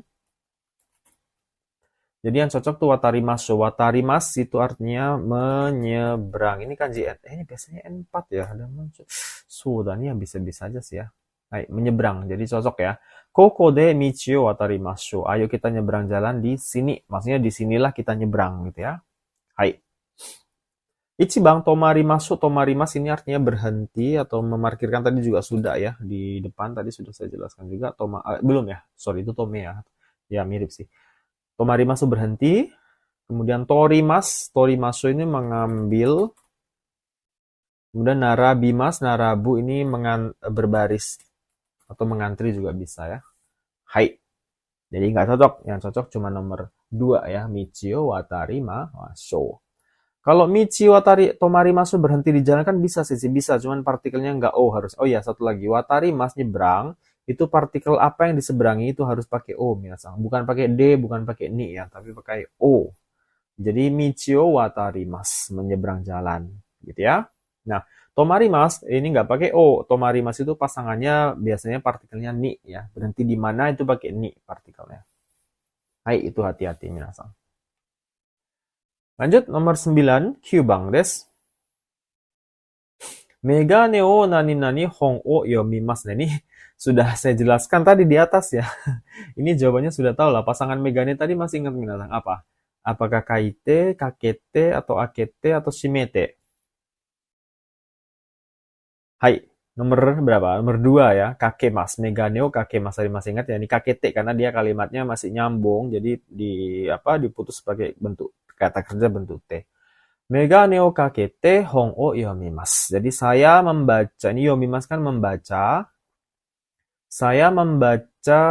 Jadi yang cocok tuh watari mashou. Watari mas itu artinya menyeberang. Ini kanji ini biasanya N4 ya. Ada sudah nih yang bisa-bisa aja sih ya. Hai, menyeberang. Jadi cocok ya. Koko de michi o watari mashou. Ayo kita nyeberang jalan di sini. Maksudnya di sinilah kita nyeberang gitu ya. Hai. 1番 tomarimasu. Tomarimas ini artinya berhenti atau memarkirkan, tadi juga sudah ya. Di depan tadi sudah saya jelaskan juga. Belum ya. Sorry, itu tome ya. Ya mirip sih. Tomarimasu berhenti. Kemudian torimasu ini mengambil. Kemudian narabimas, narabu ini berbaris atau mengantri juga bisa ya. Hai. Jadi nggak cocok. Yang cocok cuma nomor 2 ya. Michio watari mashou. Kalau Michi Watari Tomarimasu berhenti di jalan kan bisa sih, bisa, cuman partikelnya nggak O harus. Oh ya, satu lagi. Watarimas nyebrang, itu partikel apa yang diseberangi itu harus pakai O, minasan. Bukan pakai D, bukan pakai ni ya, tapi pakai O. Jadi Michio Watarimas, menyeberang jalan, gitu ya. Nah, Tomarimas ini nggak pakai O. Tomarimas itu pasangannya biasanya partikelnya ni ya. Berhenti di mana itu pakai ni partikelnya. Hai, itu hati-hati minasan. Lanjut nomor 9, Kyubang des. Megane o nani-nani hong o yomimasu. Nah, ini sudah saya jelaskan tadi di atas ya. Ini jawabannya sudah tahu lah. Pasangan megane tadi masih ingat minasan apa? Apakah kaite, kakete, atau akete, atau shimete? Hai, nomor berapa? Nomor 2 ya. Kakemas. Megane o kakemas. Tadi masih ingat ya. Ini kakete karena dia kalimatnya masih nyambung. Jadi diputus sebagai bentuk kata kerja bentuk T. Megane o kakete hong o yomimasu. Jadi saya membaca, ini yomimasu kan membaca. Saya membaca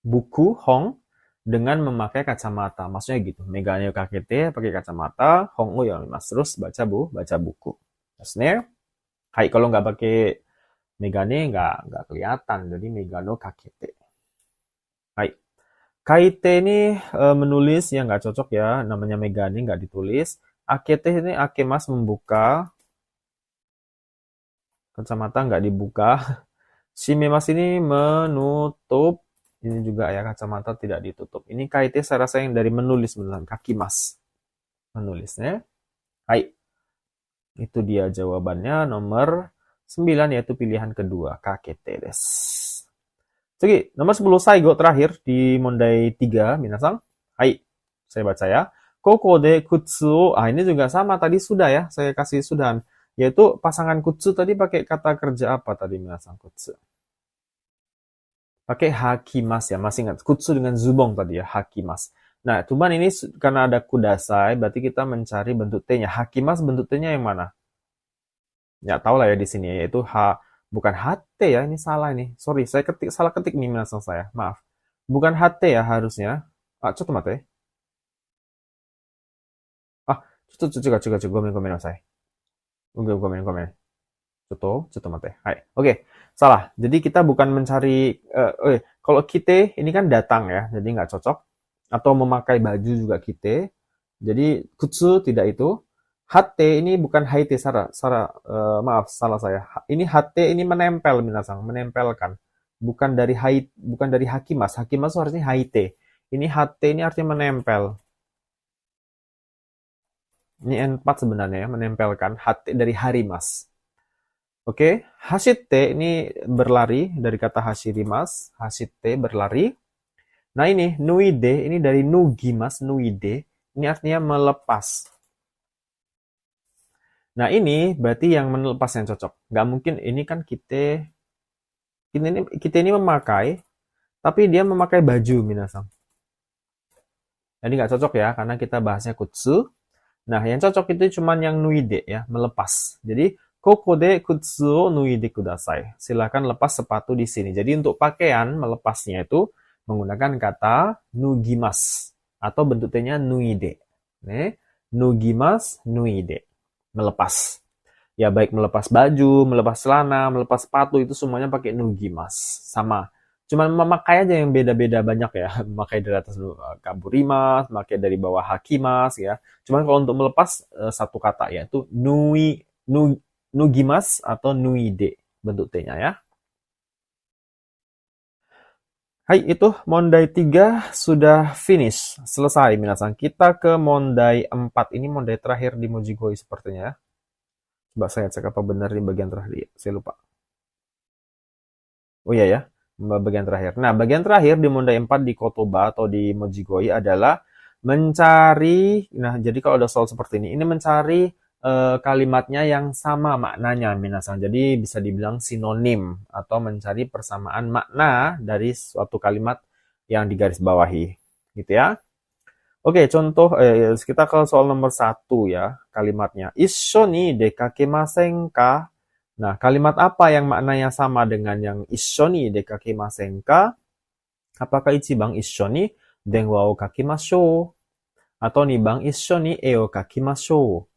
buku hong dengan memakai kacamata. Maksudnya gitu. Megane o kakete pakai kacamata, hong o yomimasu. Terus baca buku. Maksudnya, hai kalau nggak pakai megane nggak kelihatan. Jadi megane o kakete. Hai. Kaite ini menulis yang nggak cocok ya. Namanya megane nggak ditulis. Akete ini akemas membuka. Kacamata nggak dibuka. Shimemas ini menutup. Ini juga ya kacamata tidak ditutup. Ini kaite saya rasa yang dari menulis beneran. Kakimas. Menulisnya. Hai. Itu dia jawabannya nomor 9 yaitu pilihan kedua. Kakete des. Oke, nomor 10 Saigo terakhir di Mondai 3, minasang. Hai. Saya baca ya. Koko de kutsu. Ah, ini juga sama tadi sudah ya. Saya kasih sudahan. Yaitu pasangan kutsu tadi pakai kata kerja apa tadi minasang kutsu? Pakai hakimas ya. Masih ingat kutsu dengan zubong tadi ya, hakimas. Nah, cuman ini karena ada kudasai, berarti kita mencari bentuk T-nya. Hakimas bentuk T-nya yang mana? Ya, tahu lah ya di sini yaitu bukan HT ya, ini salah ini. Sorry, saya salah ketik nih minasang saya. Maaf. Bukan HT ya harusnya. Ah, coba mate. Ah, coba gomen nasai. Gomen. Coba mate. Hai. Oke, salah. Jadi kita bukan mencari kalau kite ini kan datang ya, jadi nggak cocok. Atau memakai baju juga kite. Jadi kutsu tidak itu. HT ini bukan haite maaf salah saya. Ini HT ini menempel minasang, menempelkan. Bukan dari hakimas. Hakimas itu harusnya haite. Ini HT ini artinya menempel. Ini N4 sebenarnya ya, menempelkan HT dari harimas. Oke, hashite ini berlari dari kata hashirimas, hashite berlari. Nah ini nuide, ini dari nugimas, nuide. Ini artinya melepas. Nah ini berarti yang melepas yang cocok. Nggak mungkin ini kan kita ini memakai, tapi dia memakai baju minasang. Jadi nggak cocok ya, karena kita bahasnya kutsu. Nah yang cocok itu cuman yang nuide ya, melepas. Jadi koko de kutsu nuide kudasai. Silakan lepas sepatu di sini. Jadi untuk pakaian melepasnya itu menggunakan kata nugimas atau bentuk T-nya nuide. Nih, nugimas, nuide. Melepas. Ya baik melepas baju, melepas celana, melepas sepatu itu semuanya pakai nugimas. Sama. Cuman memakai aja yang beda-beda banyak ya. Memakai dari atas kaburimas, memakai dari bawah hakimas ya. Cuman kalau untuk melepas satu kata yaitu nugimas atau nuide bentuk T-nya ya. Hai, itu Mondai 3 sudah finish. Selesai, minasan. Kita ke Mondai 4. Ini Mondai terakhir di Mojigoi sepertinya ya. Coba saya cek apa benar di bagian terakhir. Saya lupa. Oh iya ya, bagian terakhir. Nah, bagian terakhir di Mondai 4 di Kotoba atau di Mojigoi adalah mencari, nah jadi kalau ada soal seperti ini mencari kalimatnya yang sama maknanya minasan. Jadi bisa dibilang sinonim atau mencari persamaan makna dari suatu kalimat yang digarisbawahi, gitu ya. Oke, contoh kita ke soal nomor 1 ya, kalimatnya. Issho ni dekakemasen ka? Nah, kalimat apa yang maknanya sama dengan yang issho ni dekakemasen ka? Apakah ichibang issho ni denwa o kakimashou? Atau 2番、一緒に絵を描きましょう。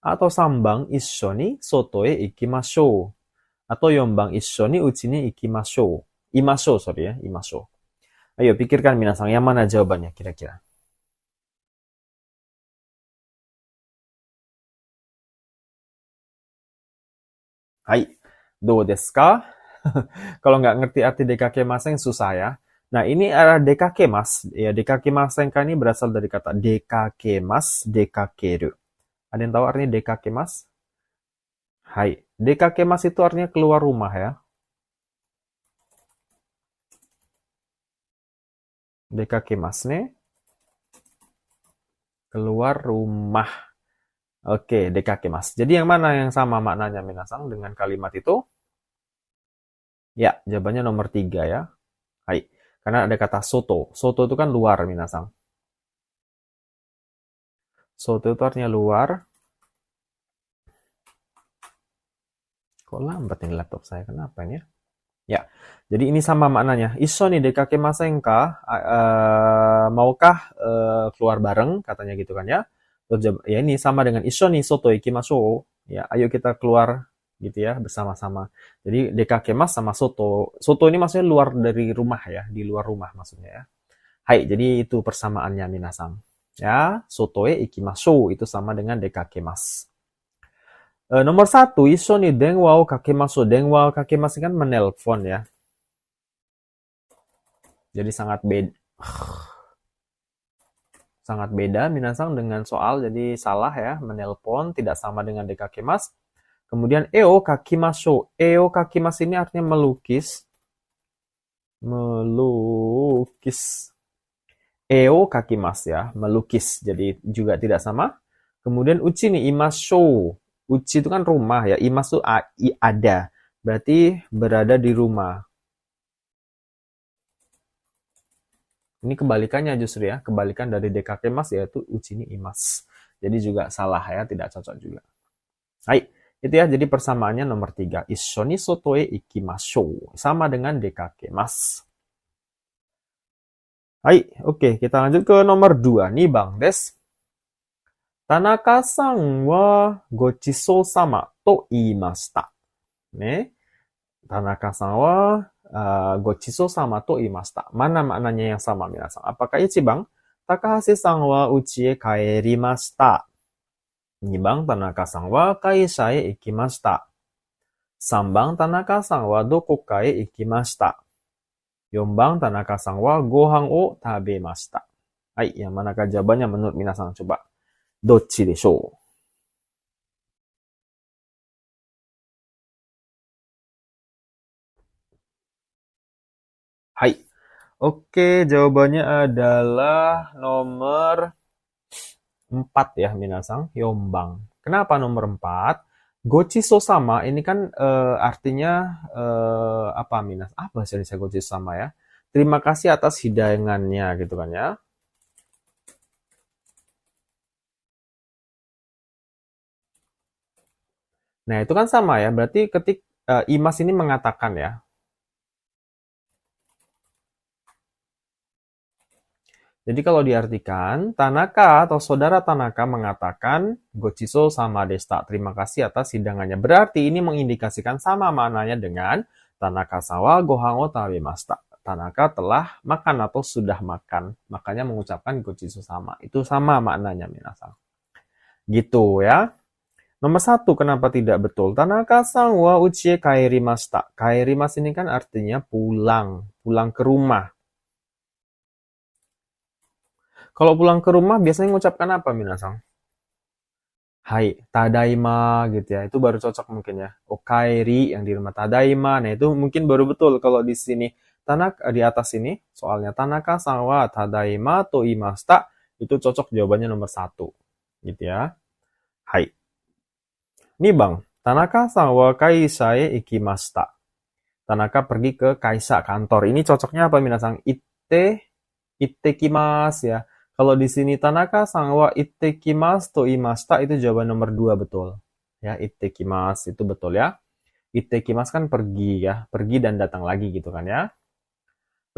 atau 3番、一緒に外へ行きましょう。atau 4番、一緒に家に行きましょう。いましょう、sorry ya, いましょう。Ayo, pikirkan minasang, yang mana jawabannya kira-kira? Hai, do desu ka? Kalau nggak ngerti arti dekakemaseng susah ya. Nah, ini adalah dekakemas. Ya, dekakemaseng ini berasal dari kata dekakemas, dekakeru. Ada yang tahu artinya dekakemas? Hai, dekakemas itu artinya keluar rumah ya. Dekakemas nih. Keluar rumah. Oke, dekakemas. Jadi yang mana yang sama maknanya minasang dengan kalimat itu? Ya, jawabannya nomor 3 ya. Hai. Karena ada kata soto. Soto itu kan luar minasang. Soto itu artinya luar. Kok lambat ini laptop saya? Kenapa ini ya? Ya, jadi ini sama maknanya. Iso nih dekakemasen ka? Maukah keluar bareng? Katanya gitu kan ya. Terus ya ini sama dengan iso nih soto ikimasho. Ya, ayo kita keluar gitu ya bersama-sama. Jadi dekakemas sama soto. Soto ini maksudnya luar dari rumah ya, di luar rumah maksudnya ya. Hai, jadi itu persamaannya minasang. Ya, sotoe ikimasho itu sama dengan dekakemas. Nomor 1, iso ni denwa o kakemasu. Denwa o kakemasu kan menelpon ya. Jadi sangat beda minasang dengan soal, jadi salah ya, menelpon tidak sama dengan dekakemas. Kemudian eo kakimasu. Eo kakimas ini artinya melukis. Melukis. Eo kakimas ya, melukis. Jadi juga tidak sama. Kemudian uchi ni imasho. Uchi itu kan rumah ya, imas itu ada. Berarti berada di rumah. Ini kebalikannya justru ya, kebalikan dari dekakemas yaitu uchi ni imas. Jadi juga salah ya, tidak cocok juga. Hai, itu ya, jadi persamaannya nomor 3. Issho ni soto e ikimashou. Sama dengan dekakemas. Hai, oke, kita lanjut ke nomor 2. Nibang desu. Tanaka-san wa gochiso-sama to iimashita. Ne? Tanaka-san wa gochiso-sama to iimashita. Mana maknanya yang sama, minasan? Apakah 1番 Takahashi-san wa uchi e kaerimashita. 2番 Tanaka-san wa kaisha e ikimashita. 3番 Tanaka-san wa doko ka e ikimashita. 4番 Tanaka-san wa gohan o tabemashita. Hai, yang manakah jawabannya menurut minasan? Coba. どっちでしょう? Hai. Oke, jawabannya adalah nomor 4 ya, minasang. Yombang. Kenapa nomor 4? Gochiso sama ini kan artinya apa minas? Apa sih saya gochiso sama ya? Terima kasih atas hidangannya gitu kan ya. Nah, itu kan sama ya. Berarti Imas ini mengatakan ya. Jadi kalau diartikan, Tanaka atau saudara Tanaka mengatakan Gochiso sama desta. Terima kasih atas hidangannya. Berarti ini mengindikasikan sama maknanya dengan Tanaka sawa gohan o tabemashita. Tanaka telah makan atau sudah makan. Makanya mengucapkan Gochiso sama. Itu sama maknanya minasang. Gitu ya. Nomor 1, kenapa tidak betul? Tanaka-san wa uchi e kaerimashita. Kaerimas ini kan artinya pulang. Pulang ke rumah. Kalau pulang ke rumah biasanya mengucapkan apa, minasang? Hai, tadaima gitu ya. Itu baru cocok mungkin ya. Okaeri yang di rumah tadaima. Nah, itu mungkin baru betul kalau di sini. Di atas ini, soalnya Tanaka-san wa tadaima to imashita. Itu cocok jawabannya nomor 1. Gitu ya. Hai. 2番 Tanaka-san wa kaisha e ikimashita. Tanaka pergi ke kaisa, kantor. Ini cocoknya apa, minasang? Ittekimasu ya. Kalau di sini Tanaka-san wa ittekimasu to imashita, itu jawaban nomor 2 betul. Ya, ittekimasu itu betul ya. Ittekimasu kan pergi ya, pergi dan datang lagi gitu kan ya.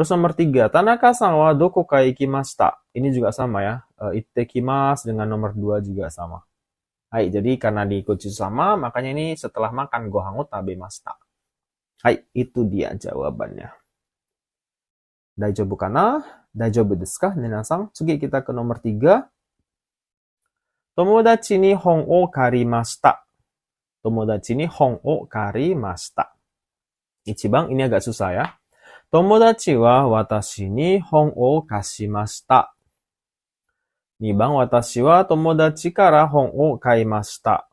Terus nomor 3, Tanaka-san wa doko ka ikimashita. Ini juga sama ya. Ittekimasu dengan nomor 2 juga sama. Hai, jadi karena diikuti sama, makanya ini setelah makan gohan o tabemashita. Hai, itu dia jawabannya. Daijoubu kana? Daijoubu desu ka? Minasan, tsugi kita ke nomor 3. Tomodachi ni hon o karimashita. Tomodachi ni hon o karimashita. Ichiban, ini agak susah ya. Tomodachi wa watashi ni hon o kashimashita. 2番、私は友達から本を買いました。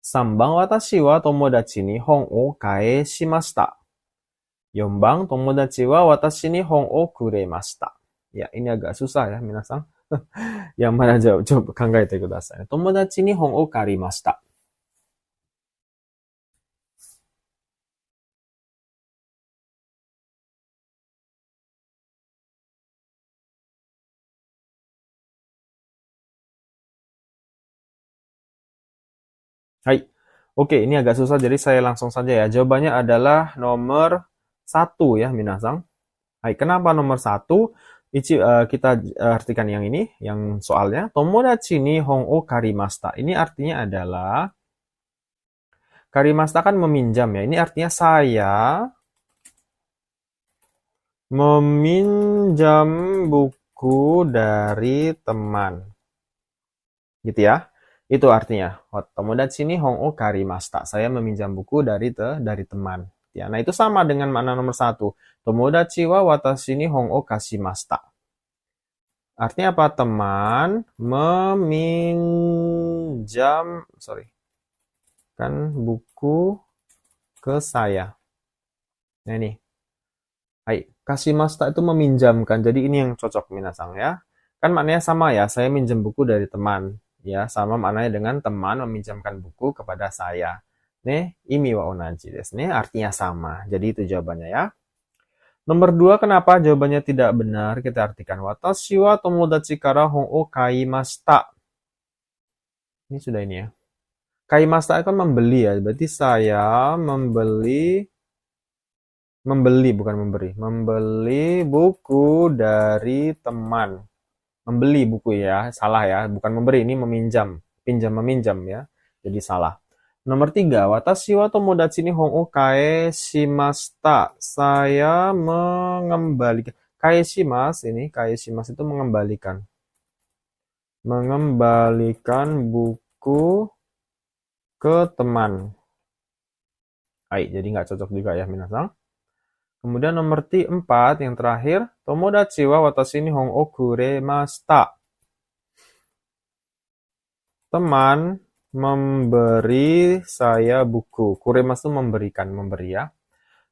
3番、私は友達に本を返しました。4番、友達は私に本をくれました。Ya, ini agak susah ya, minasan. Yang mana jawab? Coba 考えてください。友達に本を借りました。Hai. Oke, ini agak susah, jadi saya langsung saja ya. Jawabannya adalah nomor 1 ya, minasan. Hai, kenapa nomor 1? Kita artikan yang ini, yang soalnya. Tomodachi ni hon o karimashita. Ini artinya adalah, karimashita kan meminjam ya. Ini artinya saya meminjam buku dari teman. Gitu ya. Itu artinya. Tomodachi ni hon o karimashita. Saya meminjam buku dari teman. Ya, nah itu sama dengan makna nomor 1. Tomodachi wa watashi ni hon o kashimashita. Artinya apa? Teman meminjam, buku ke saya. Nah ini. Hai, kashimashita itu meminjamkan. Jadi ini yang cocok minasan ya. Kan maknanya sama ya, saya minjem buku dari teman. Ya, sama maknanya dengan teman meminjamkan buku kepada saya. Ne, imi wa onaji desu ne, artinya sama. Jadi itu jawabannya ya. Nomor 2, kenapa jawabannya tidak benar? Kita artikan. Watashi wa tomodachi kara hon o kaimashita. Ini sudah ini ya. Kaimashita kan membeli ya. Berarti saya membeli bukan memberi. Membeli buku dari teman. Membeli buku ya, salah ya. Bukan memberi, ini meminjam. Pinjam-meminjam ya. Jadi salah. Nomor 3, watashi wa tomodachi ni hon o kaeshimashita. Saya mengembalikan. Kaeshimasu ini, kaeshimasu itu mengembalikan. Mengembalikan buku ke teman. Hai, jadi nggak cocok juga ya, minasan. Kemudian nomor 4, yang terakhir, tomodachi wa watashi ni hon o kuremashita. Teman memberi saya buku. Kuremasu memberikan, memberi ya.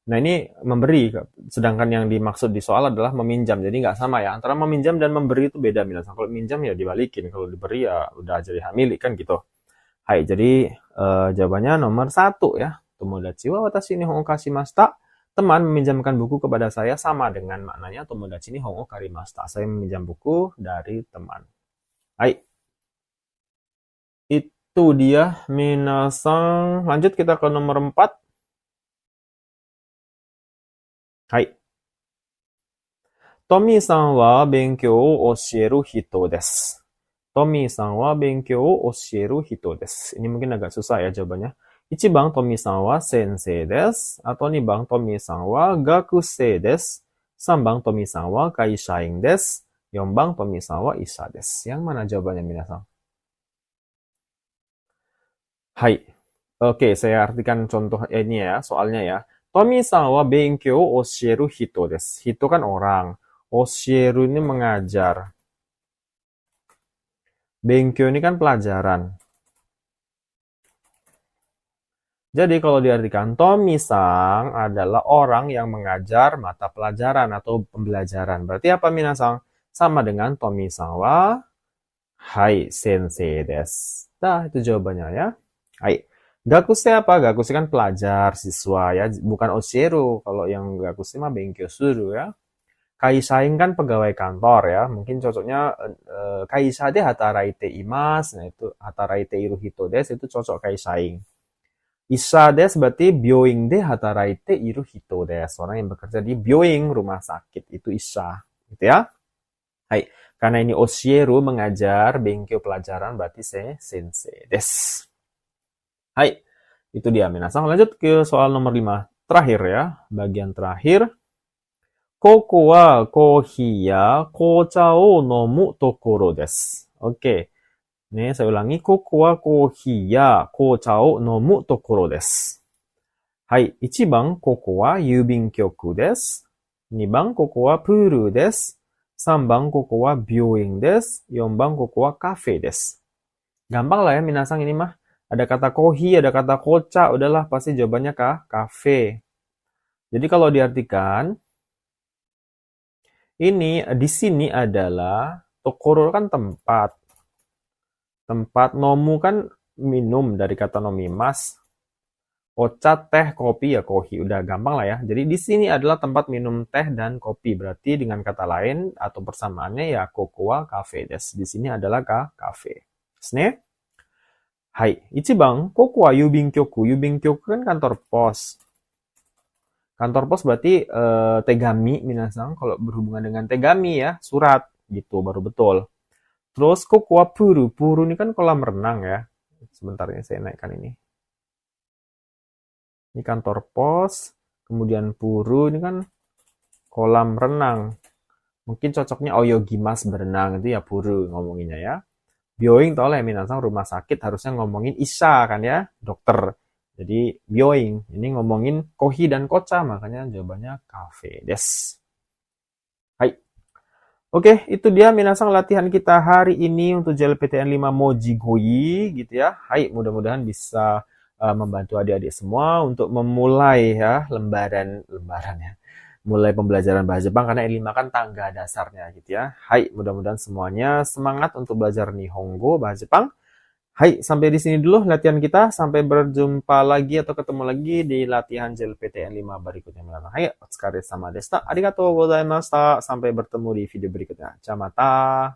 Nah ini memberi, sedangkan yang dimaksud di soal adalah meminjam. Jadi nggak sama ya. Antara meminjam dan memberi itu beda. Minasan. Kalau minjam ya dibalikin. Kalau diberi ya udah jadi hak milik kan gitu. Hai, jadi jawabannya nomor 1 ya. Tomodachi wa watashi ni hon o kashimashita. Teman meminjamkan buku kepada saya sama dengan maknanya tomodachi ni hon o karimashita. Saya meminjam buku dari teman. Hai. Itu dia minasan. Lanjut kita ke nomor 4. Hai. Tomi-san wa benkyou o osieru hito desu. Tomi-san wa benkyou o osieru hito desu. Ini mungkin agak susah ya jawabannya. 1番、Tomi-san wa sensei desu. Atau 2番、Tomi-san wa gakusei desu. 3番、Tomi-san wa kaishain desu. 4番、Tomi-san wa isha desu. Yang mana jawabannya minasan? Hai. Oke, saya artikan contoh ini ya, soalnya ya. Tomi-san wa benkyou o osieru hito desu. Hito kan orang. Osieru ini mengajar. Benkyou ini kan pelajaran. Jadi kalau diartikan, Tomi-san adalah orang yang mengajar mata pelajaran atau pembelajaran. Berarti apa minasan? Sama dengan Tomi-san wa hai sensei desu. Nah, itu jawabannya ya. Hai. Gakusei apa? Gakusei kan pelajar, siswa ya, bukan osieru. Kalau yang gakusei mah benkyou suru ya. Kaishain kan pegawai kantor ya. Mungkin cocoknya kaisha de hataraite imasu. Nah, itu hataraite iru hito desu, itu cocok kaishain. Isha desu berarti byoing de hataraite iru hito desu. Orang yang bekerja di byoing, rumah sakit. Itu isha. Gitu ya. Hai. Karena ini oshieru, mengajar, benkyo, pelajaran, berarti sensei desu. Hai. Itu dia, minasan. Lanjut ke soal nomor 5. Terakhir ya. Bagian terakhir. Koko wa kohi ya kocha o nomu tokoro desu. Oke. Nih, saya ulangi. Koko wa kohi ya kocha o nomu tokoro desu. Hai, 1番、ここは郵便局です。2番、ここはプールです。3番、ここは病院です。4番、ここはカフェです。Gampang lah ya, minasang ini mah. Ada kata kohi, ada kata koca, udahlah pasti jawabannya kafe. Jadi kalau diartikan, ini di sini adalah tokoro kan tempat. Tempat, nomu kan minum dari kata nomimas. Ocha, teh, kopi ya kohi. Udah gampang lah ya. Jadi di sini adalah tempat minum teh dan kopi. Berarti dengan kata lain atau persamaannya ya koko wa kafe desu. Di sini adalah kafe. Desu. Hai, 1番、ここは郵便局. Yubing kyoku kan kantor pos. Kantor pos berarti tegami minasang. Kalau berhubungan dengan tegami ya, surat gitu baru betul. Terus koko wa puru. Puru ini kan kolam renang ya. Sebentar ya saya naikkan ini. Ini kantor pos, kemudian puru ini kan kolam renang. Mungkin cocoknya oyogimas berenang, itu ya puru ngomonginnya ya. Byoing tau lah ya minasang, rumah sakit harusnya ngomongin isha kan ya, dokter. Jadi byoing, ini ngomongin kohi dan kocha, makanya jawabannya kafe des. Hai. Oke, itu dia minasang latihan kita hari ini untuk JLPTN 5 Moji Goi gitu ya. Hai, mudah-mudahan bisa membantu adik-adik semua untuk memulai ya lembaran ya. Mulai pembelajaran bahasa Jepang karena N5 kan tangga dasarnya gitu ya. Hai, mudah-mudahan semuanya semangat untuk belajar Nihongo bahasa Jepang. Hai, sampai di sini dulu latihan kita. Sampai berjumpa lagi atau ketemu lagi di latihan JLPTN 5 berikutnya. Hai, otsukare sama deshita. Arigatou gozaimashita. Sampai bertemu di video berikutnya. Jamata.